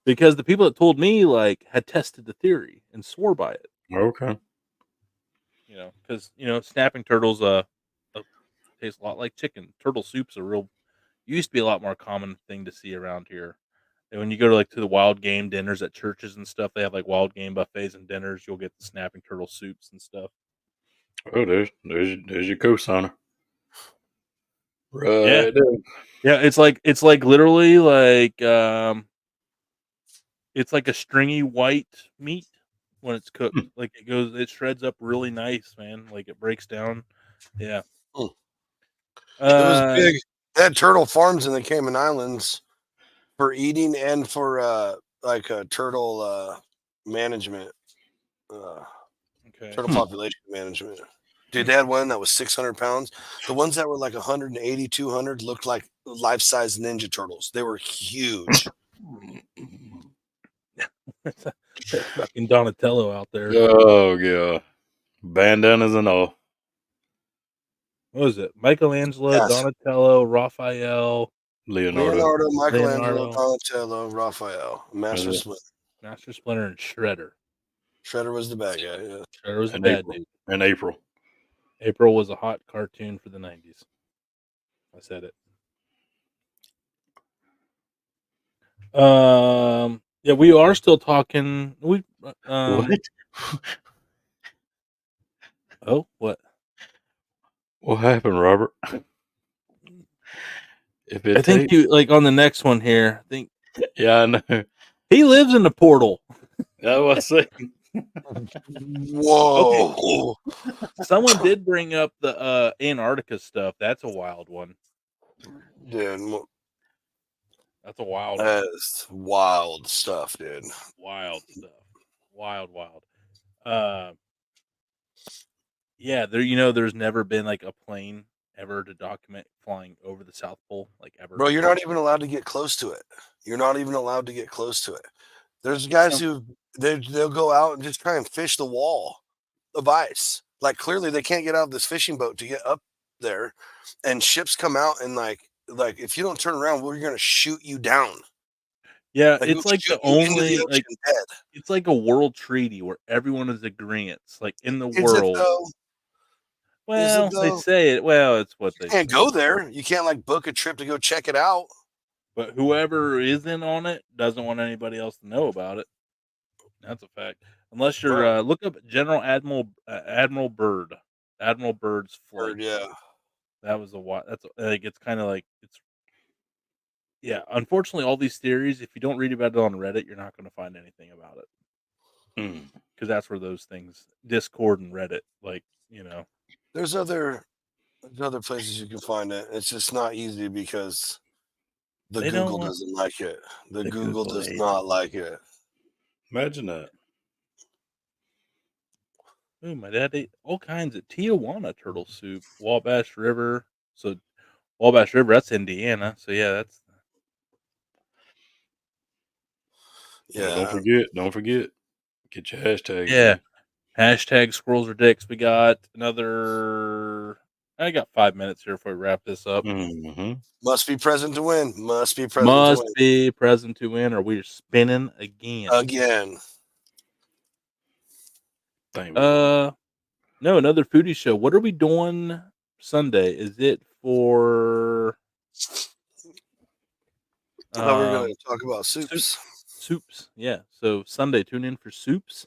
[SPEAKER 2] because the people that told me like had tested the theory and swore by it.
[SPEAKER 4] Okay.
[SPEAKER 2] Because snapping turtles taste a lot like chicken. Turtle soup's used to be a lot more common thing to see around here. And when you go to the wild game dinners at churches and stuff, they have like wild game buffets and dinners. You'll get the snapping turtle soups and stuff.
[SPEAKER 4] Oh, there's your co-signer. Right.
[SPEAKER 2] Yeah.
[SPEAKER 4] There.
[SPEAKER 2] Yeah, it's like literally like it's like a stringy white meat when it's cooked. Like it shreds up really nice, man. Like it breaks down. Yeah.
[SPEAKER 3] Mm. It was
[SPEAKER 2] Uh,
[SPEAKER 3] big. They had turtle farms in the Cayman Islands for eating and for turtle management.
[SPEAKER 2] okay.
[SPEAKER 3] Turtle population management. Dude, they had one that was 600 pounds. The ones that were like 180, 200 looked like life-size Ninja Turtles. They were huge.
[SPEAKER 2] Fucking Donatello out there.
[SPEAKER 4] Oh yeah, bandanas and all.
[SPEAKER 2] What was it? Michelangelo,
[SPEAKER 3] Yes.
[SPEAKER 2] Donatello, Raphael,
[SPEAKER 4] Leonardo.
[SPEAKER 3] Michelangelo,
[SPEAKER 2] Leonardo.
[SPEAKER 3] Donatello, Raphael, Master
[SPEAKER 4] Yeah.
[SPEAKER 3] Splinter.
[SPEAKER 2] Master Splinter, and Shredder.
[SPEAKER 3] Shredder was the bad guy. Yeah.
[SPEAKER 2] Shredder was the
[SPEAKER 4] And
[SPEAKER 2] bad
[SPEAKER 4] April.
[SPEAKER 2] dude.
[SPEAKER 4] And April.
[SPEAKER 2] April was a hot cartoon for the 90s. I said it. Yeah, we are still talking. We
[SPEAKER 4] What?
[SPEAKER 2] Oh, what?
[SPEAKER 4] What happened, Robert? If it
[SPEAKER 2] I think
[SPEAKER 4] takes-
[SPEAKER 2] you like on the next one here. I think
[SPEAKER 4] Yeah, I know.
[SPEAKER 2] he lives in the portal.
[SPEAKER 4] That was saying.
[SPEAKER 3] Whoa.
[SPEAKER 2] Someone did bring up the Antarctica stuff. That's a wild one.
[SPEAKER 3] Dude,
[SPEAKER 2] That's a wild one.
[SPEAKER 3] that's wild stuff, dude.
[SPEAKER 2] Wild stuff. Wild. Yeah, there's never been like a plane ever to document flying over the South Pole, like ever.
[SPEAKER 3] Bro, you're not even allowed to get close to it. You're not even allowed to get close to it. There's guys who they'll go out and just try and fish the wall of ice. Like clearly they can't get out of this fishing boat to get up there, and ships come out and like if you don't turn around, we're gonna shoot you down.
[SPEAKER 2] Yeah,
[SPEAKER 3] Like,
[SPEAKER 2] it's
[SPEAKER 3] we'll
[SPEAKER 2] like
[SPEAKER 3] shoot
[SPEAKER 2] the
[SPEAKER 3] you into
[SPEAKER 2] only
[SPEAKER 3] the
[SPEAKER 2] like
[SPEAKER 3] ocean dead.
[SPEAKER 2] it's like a world treaty where everyone is agreeance, like in the
[SPEAKER 3] Is it
[SPEAKER 2] world.
[SPEAKER 3] though?
[SPEAKER 2] Well, they
[SPEAKER 3] though?
[SPEAKER 2] say it. Well, it's what they
[SPEAKER 3] You can't
[SPEAKER 2] say.
[SPEAKER 3] go there. You can't like book a trip to go check it out.
[SPEAKER 2] But whoever is in on it doesn't want anybody else to know about it. That's a fact. Unless you're
[SPEAKER 3] Bro.
[SPEAKER 2] look up Admiral Byrd, Admiral Byrd's flight.
[SPEAKER 3] Yeah.
[SPEAKER 2] That was that's like it's kind of like it's. Yeah, unfortunately, all these theories, if you don't read about it on Reddit, you're not going to find anything about it. Because that's where those things, Discord and Reddit, like,
[SPEAKER 3] There's other places you can find it. It's just not easy because the
[SPEAKER 2] They don't
[SPEAKER 3] Google
[SPEAKER 2] want-
[SPEAKER 3] doesn't like it. The Google
[SPEAKER 2] Google
[SPEAKER 3] does
[SPEAKER 2] hates
[SPEAKER 3] not like it.
[SPEAKER 4] Imagine that.
[SPEAKER 2] Ooh, my dad ate all kinds of Tijuana turtle soup, Wabash River. So Wabash River, that's Indiana. So yeah, that's
[SPEAKER 3] Yeah.
[SPEAKER 4] Don't forget. Get your hashtags.
[SPEAKER 2] yeah.
[SPEAKER 4] in.
[SPEAKER 2] Hashtag squirrels are dicks. We got another. I got 5 minutes here before we wrap this up.
[SPEAKER 4] Mm-hmm.
[SPEAKER 3] Must be present to win. Must be present
[SPEAKER 2] Must
[SPEAKER 3] to win.
[SPEAKER 2] be present to win, or we're spinning again.
[SPEAKER 3] Again.
[SPEAKER 2] No, another foodie show. What are we doing Sunday? Is it for?
[SPEAKER 3] I thought we were going to talk about soups.
[SPEAKER 2] Soups, yeah. So Sunday, tune in for soups.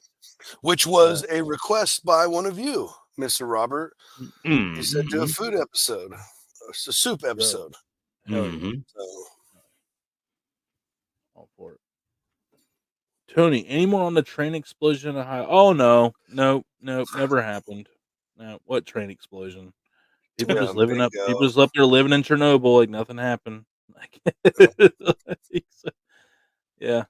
[SPEAKER 3] Which was a request by one of you, Mr. Robert.
[SPEAKER 4] Mm-hmm.
[SPEAKER 3] He said do a food episode. It's a soup episode.
[SPEAKER 4] Mm-hmm.
[SPEAKER 3] So,
[SPEAKER 2] all for it. Tony, any more on the train explosion in Ohio? Oh no, never happened. No, what train explosion? People
[SPEAKER 3] Yeah,
[SPEAKER 2] just living up.
[SPEAKER 3] bingo.
[SPEAKER 2] People just up there living in Chernobyl like nothing happened. Yeah,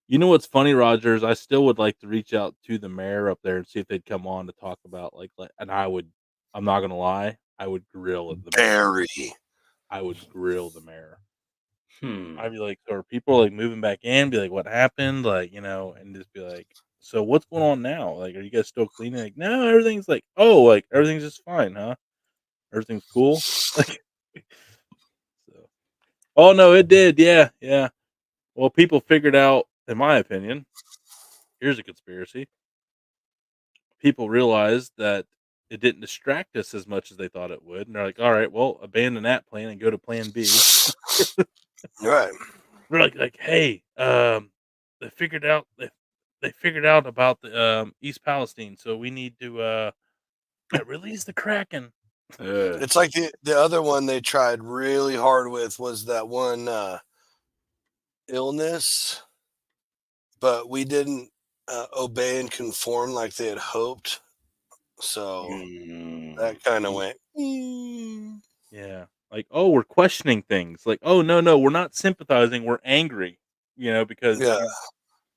[SPEAKER 2] you know what's funny, Rogers? I still would like to reach out to the mayor up there and see if they'd come on to talk about and I'm not gonna lie, I would grill at the mayor.
[SPEAKER 3] Barry.
[SPEAKER 2] I would grill the mayor.
[SPEAKER 4] Hmm.
[SPEAKER 2] I'd be like, so are people like moving back in? Be like, what happened? Like, and just be like, so what's going on now? Like, are you guys still cleaning? Like, no, everything's like, oh, like everything's just fine, huh? Everything's cool. Like, so, oh no, it did, yeah. Well, people figured out, in my opinion, here's a conspiracy. People realized that it didn't distract us as much as they thought it would, and they're like, all right, well, abandon that plan and go to plan B.
[SPEAKER 3] Right.
[SPEAKER 2] We're like, hey, they figured out about the East Palestine, so we need to release the Kraken.
[SPEAKER 3] It's like the other one they tried really hard with was that one illness, but we didn't obey and conform like they had hoped. So that kind of went.
[SPEAKER 2] Yeah. Like, oh, we're questioning things. Like, oh, no, we're not sympathizing. We're angry, because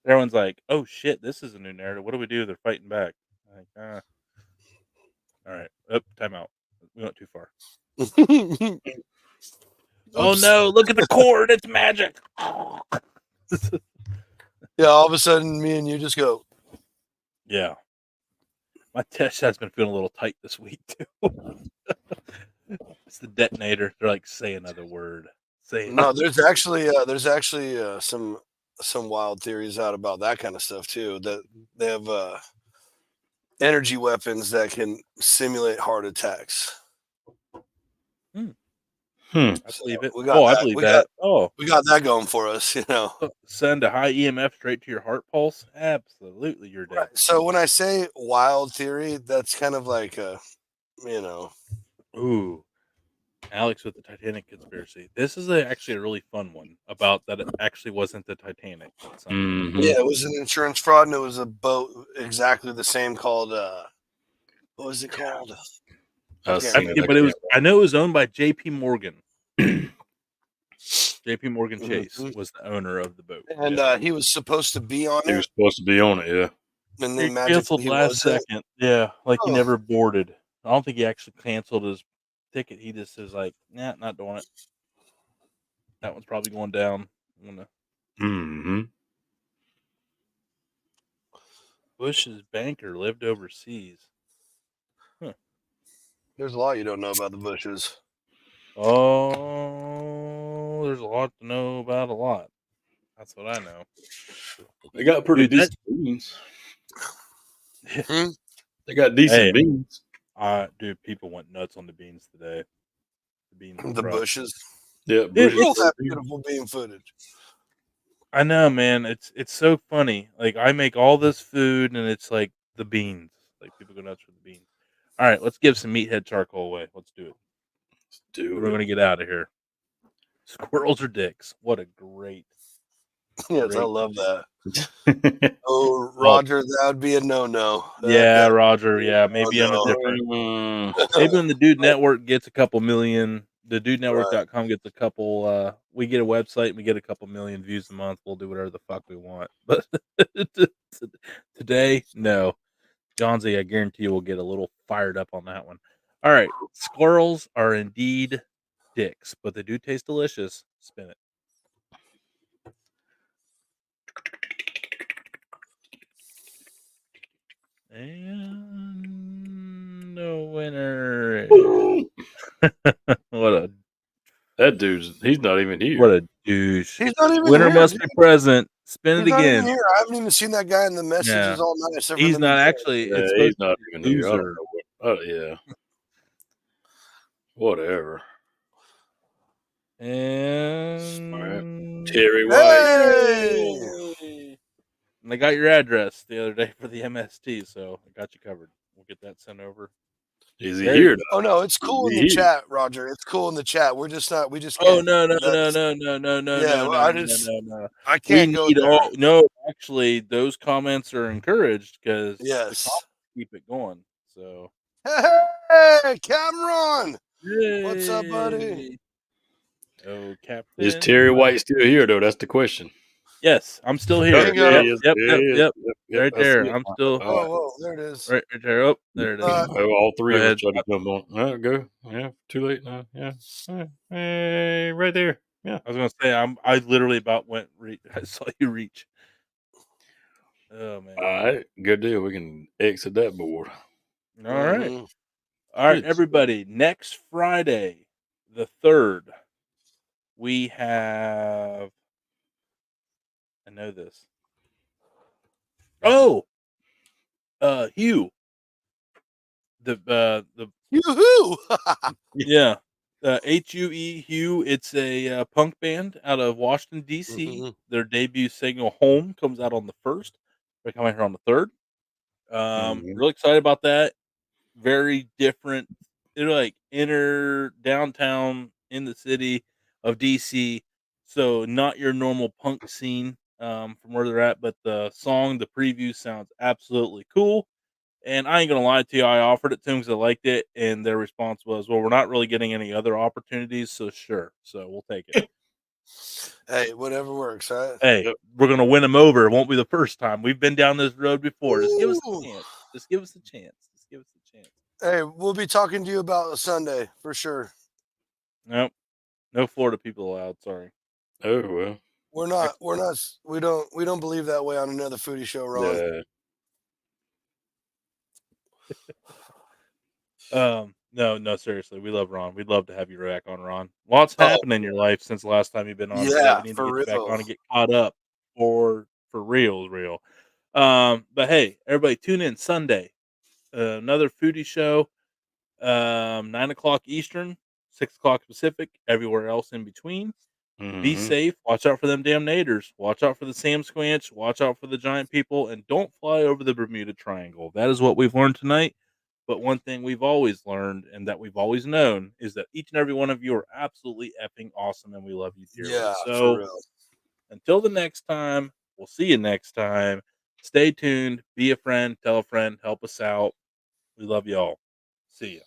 [SPEAKER 2] everyone's like, oh, shit, this is a new narrative. What do we do? They're fighting back. Like, all right. Time out. We went too far. Oh, no, look at the cord. It's magic.
[SPEAKER 3] Yeah, all of a sudden, me and you just go.
[SPEAKER 2] Yeah. My test has been feeling a little tight this week, too. It's the detonator. They're like, say another word.
[SPEAKER 3] No, there's actually some wild theories out about that kind of stuff too. That they have energy weapons that can simulate heart attacks.
[SPEAKER 2] I believe it.
[SPEAKER 3] We got
[SPEAKER 2] I believe that.
[SPEAKER 3] We got that going for us,
[SPEAKER 2] Send a high EMF straight to your heart pulse. Absolutely, you're dead.
[SPEAKER 3] Right. So when I say wild theory, that's kind of like
[SPEAKER 2] Ooh. Alex with the Titanic conspiracy. This is actually a really fun one about that. It actually wasn't the Titanic that sunk.
[SPEAKER 4] Mhm.
[SPEAKER 3] Yeah, it was an insurance fraud, and it was a boat exactly the same called what was it called?
[SPEAKER 4] I've
[SPEAKER 3] Okay.
[SPEAKER 4] seen it.
[SPEAKER 2] Yeah, but it was. I know it was owned by J.P. Morgan. J.P. Morgan Chase
[SPEAKER 3] Mhm.
[SPEAKER 2] was the owner of the boat.
[SPEAKER 3] And
[SPEAKER 2] Yeah.
[SPEAKER 3] he was supposed to be on
[SPEAKER 4] He was
[SPEAKER 3] it,
[SPEAKER 4] supposed to be on it, yeah.
[SPEAKER 3] and
[SPEAKER 2] He
[SPEAKER 3] then magically
[SPEAKER 2] canceled
[SPEAKER 3] he
[SPEAKER 2] last
[SPEAKER 3] wasn't.
[SPEAKER 2] second. Yeah, like he
[SPEAKER 3] Oh.
[SPEAKER 2] never boarded. I don't think he actually canceled his ticket. He just is like, nah, not doing it. That one's probably going down. I'm gonna
[SPEAKER 4] Mm-hmm.
[SPEAKER 2] Bush's banker lived overseas.
[SPEAKER 3] There's a lot you don't know about the Bushes.
[SPEAKER 2] Oh, there's a lot to know about a lot. That's what I know.
[SPEAKER 4] They got pretty
[SPEAKER 2] Dude,
[SPEAKER 4] decent beans.
[SPEAKER 3] Hmm?
[SPEAKER 4] They got decent
[SPEAKER 2] Hey.
[SPEAKER 4] beans.
[SPEAKER 2] Dude, people went nuts on the beans today. The beans were
[SPEAKER 3] The
[SPEAKER 2] rough.
[SPEAKER 3] Bushes.
[SPEAKER 4] Yeah,
[SPEAKER 2] Dude,
[SPEAKER 4] Bush's
[SPEAKER 3] Both have
[SPEAKER 4] beans.
[SPEAKER 3] beautiful bean footage.
[SPEAKER 2] I know, man. It's so funny. Like I make all this food, and it's like the beans. Like people go nuts for the beans. All right, let's give some meathead charcoal away. Let's do it.
[SPEAKER 4] Do
[SPEAKER 2] We're
[SPEAKER 4] it.
[SPEAKER 2] gonna get out of here. Squirrels or dicks? What a great.
[SPEAKER 3] Yes, I
[SPEAKER 2] great
[SPEAKER 3] love
[SPEAKER 2] debate.
[SPEAKER 3] that. Oh, Roger, that would be a no-no.
[SPEAKER 2] Yeah,
[SPEAKER 3] That
[SPEAKER 2] Roger. Yeah, maybe on a
[SPEAKER 3] no.
[SPEAKER 2] different.
[SPEAKER 4] Mm,
[SPEAKER 2] Maybe when the Dude Network gets a couple million, the
[SPEAKER 3] Right.
[SPEAKER 2] dudenetwork.com gets a couple. We get a website and we get a couple million views a month. We'll do whatever the fuck we want. But today, no. Johnsy, I guarantee you will get a little fired up on that one. All right. Squirrels are indeed dicks, but they do taste delicious. Spin it. And no winner. What a
[SPEAKER 4] that he's not even here.
[SPEAKER 2] what a douche.
[SPEAKER 3] He's not even
[SPEAKER 2] Winner
[SPEAKER 3] here.
[SPEAKER 2] must
[SPEAKER 3] Dude.
[SPEAKER 2] be present. Spin
[SPEAKER 3] He's
[SPEAKER 2] it
[SPEAKER 3] not even
[SPEAKER 2] again.
[SPEAKER 3] here. I haven't even seen that guy in the messages all night. Except
[SPEAKER 2] He's
[SPEAKER 3] for
[SPEAKER 2] not actually.
[SPEAKER 4] Yeah,
[SPEAKER 2] It's
[SPEAKER 4] he's
[SPEAKER 2] supposed to
[SPEAKER 4] not
[SPEAKER 2] be
[SPEAKER 4] even here. I don't
[SPEAKER 2] loser.
[SPEAKER 4] know what. Yeah. Whatever.
[SPEAKER 2] And
[SPEAKER 4] Terry White.
[SPEAKER 3] Hey!
[SPEAKER 2] And I got your address the other day for the MST, so I got you covered. We'll get that sent over.
[SPEAKER 4] Is he
[SPEAKER 2] There
[SPEAKER 4] here?
[SPEAKER 2] you
[SPEAKER 4] Though?
[SPEAKER 3] Oh no, it's cool in
[SPEAKER 4] Is
[SPEAKER 3] the
[SPEAKER 4] he here?
[SPEAKER 3] chat, Roger. It's cool in the chat. We're just not. We just
[SPEAKER 2] Oh
[SPEAKER 3] can't.
[SPEAKER 2] no
[SPEAKER 3] That's, yeah, I just I
[SPEAKER 2] We
[SPEAKER 3] can't go
[SPEAKER 2] need
[SPEAKER 3] there.
[SPEAKER 2] all no. Actually, those comments are encouraged because the
[SPEAKER 3] Yes.
[SPEAKER 2] comments keep it going. So
[SPEAKER 3] Hey, Cameron. What's up, buddy?
[SPEAKER 2] Yay. Oh, Captain.
[SPEAKER 4] Is Terry White still here though? That's the question.
[SPEAKER 2] Yes, I'm still here.
[SPEAKER 3] Bingo.
[SPEAKER 2] Yep,
[SPEAKER 4] He is.
[SPEAKER 2] yep,
[SPEAKER 4] He
[SPEAKER 2] yep,
[SPEAKER 4] is.
[SPEAKER 2] yep.
[SPEAKER 4] Yep,
[SPEAKER 2] Right
[SPEAKER 4] I see
[SPEAKER 2] there.
[SPEAKER 4] it.
[SPEAKER 2] I'm still
[SPEAKER 3] Oh, whoa, there it is.
[SPEAKER 2] right there. Oh, there it is.
[SPEAKER 4] All three
[SPEAKER 2] Go
[SPEAKER 4] of us
[SPEAKER 2] ahead.
[SPEAKER 4] tried to jump on. Go. Yeah, too late now. Yeah. Hey, right there. Yeah.
[SPEAKER 2] I was gonna say I literally about went. I saw you reach. Oh man.
[SPEAKER 4] All right. Good deal. We can exit that board.
[SPEAKER 2] All right.
[SPEAKER 3] Mhm.
[SPEAKER 2] All right,
[SPEAKER 4] Good.
[SPEAKER 2] everybody. Next Friday, the 3rd, we have. I know this. Oh, Hugh. The
[SPEAKER 3] Yoo-hoo!
[SPEAKER 2] yeah, HUE Hugh. It's a punk band out of Washington D.C.
[SPEAKER 3] Mhm.
[SPEAKER 2] Their debut single "Home" comes out on the 1st. They're coming here on the 3rd.
[SPEAKER 4] Mhm.
[SPEAKER 2] Really excited about that. Very different. They're like inner downtown in the city of DC. So not your normal punk scene from where they're at, but the song, the preview sounds absolutely cool. And I ain't gonna lie to you, I offered it to them because I liked it, and their response was, "Well, we're not really getting any other opportunities, so sure, so we'll take it."
[SPEAKER 3] Hey, whatever works, right?
[SPEAKER 2] Hey,
[SPEAKER 4] Yep.
[SPEAKER 2] we're gonna win them over. It won't be the first time. We've been down this road before. Just give us a
[SPEAKER 3] Ooh.
[SPEAKER 2] chance. Just give us a chance. Just give us a chance.
[SPEAKER 3] Hey, we'll be talking to you about a Sunday for sure.
[SPEAKER 2] Nope. No Florida people allowed. Sorry.
[SPEAKER 4] Oh well.
[SPEAKER 3] We don't believe that way on another foodie show, Ron.
[SPEAKER 4] Yeah.
[SPEAKER 2] No, seriously. We love Ron. We'd love to have you back on, Ron. Lots
[SPEAKER 3] Oh.
[SPEAKER 2] happened in your life since the last time you've been on. So
[SPEAKER 3] Yeah,
[SPEAKER 2] we need to
[SPEAKER 3] for
[SPEAKER 2] get you back
[SPEAKER 3] real.
[SPEAKER 2] on and get caught up for real. But hey, everybody tune in Sunday. Another foodie show. 9 o'clock Eastern, 6 o'clock Pacific, everywhere else in between. Be
[SPEAKER 4] Mhm.
[SPEAKER 2] safe. Watch out for them damn naders. Watch out for the Sam Squanch. Watch out for the giant people. And don't fly over the Bermuda Triangle. That is what we've learned tonight. But one thing we've always learned and that we've always known is that each and every one of you are absolutely effing awesome, and we love you dearly.
[SPEAKER 3] Yeah, for
[SPEAKER 2] So
[SPEAKER 3] real.
[SPEAKER 2] until the next time, we'll see you next time. Stay tuned. Be a friend. Tell a friend. Help us out. We love y'all. See ya.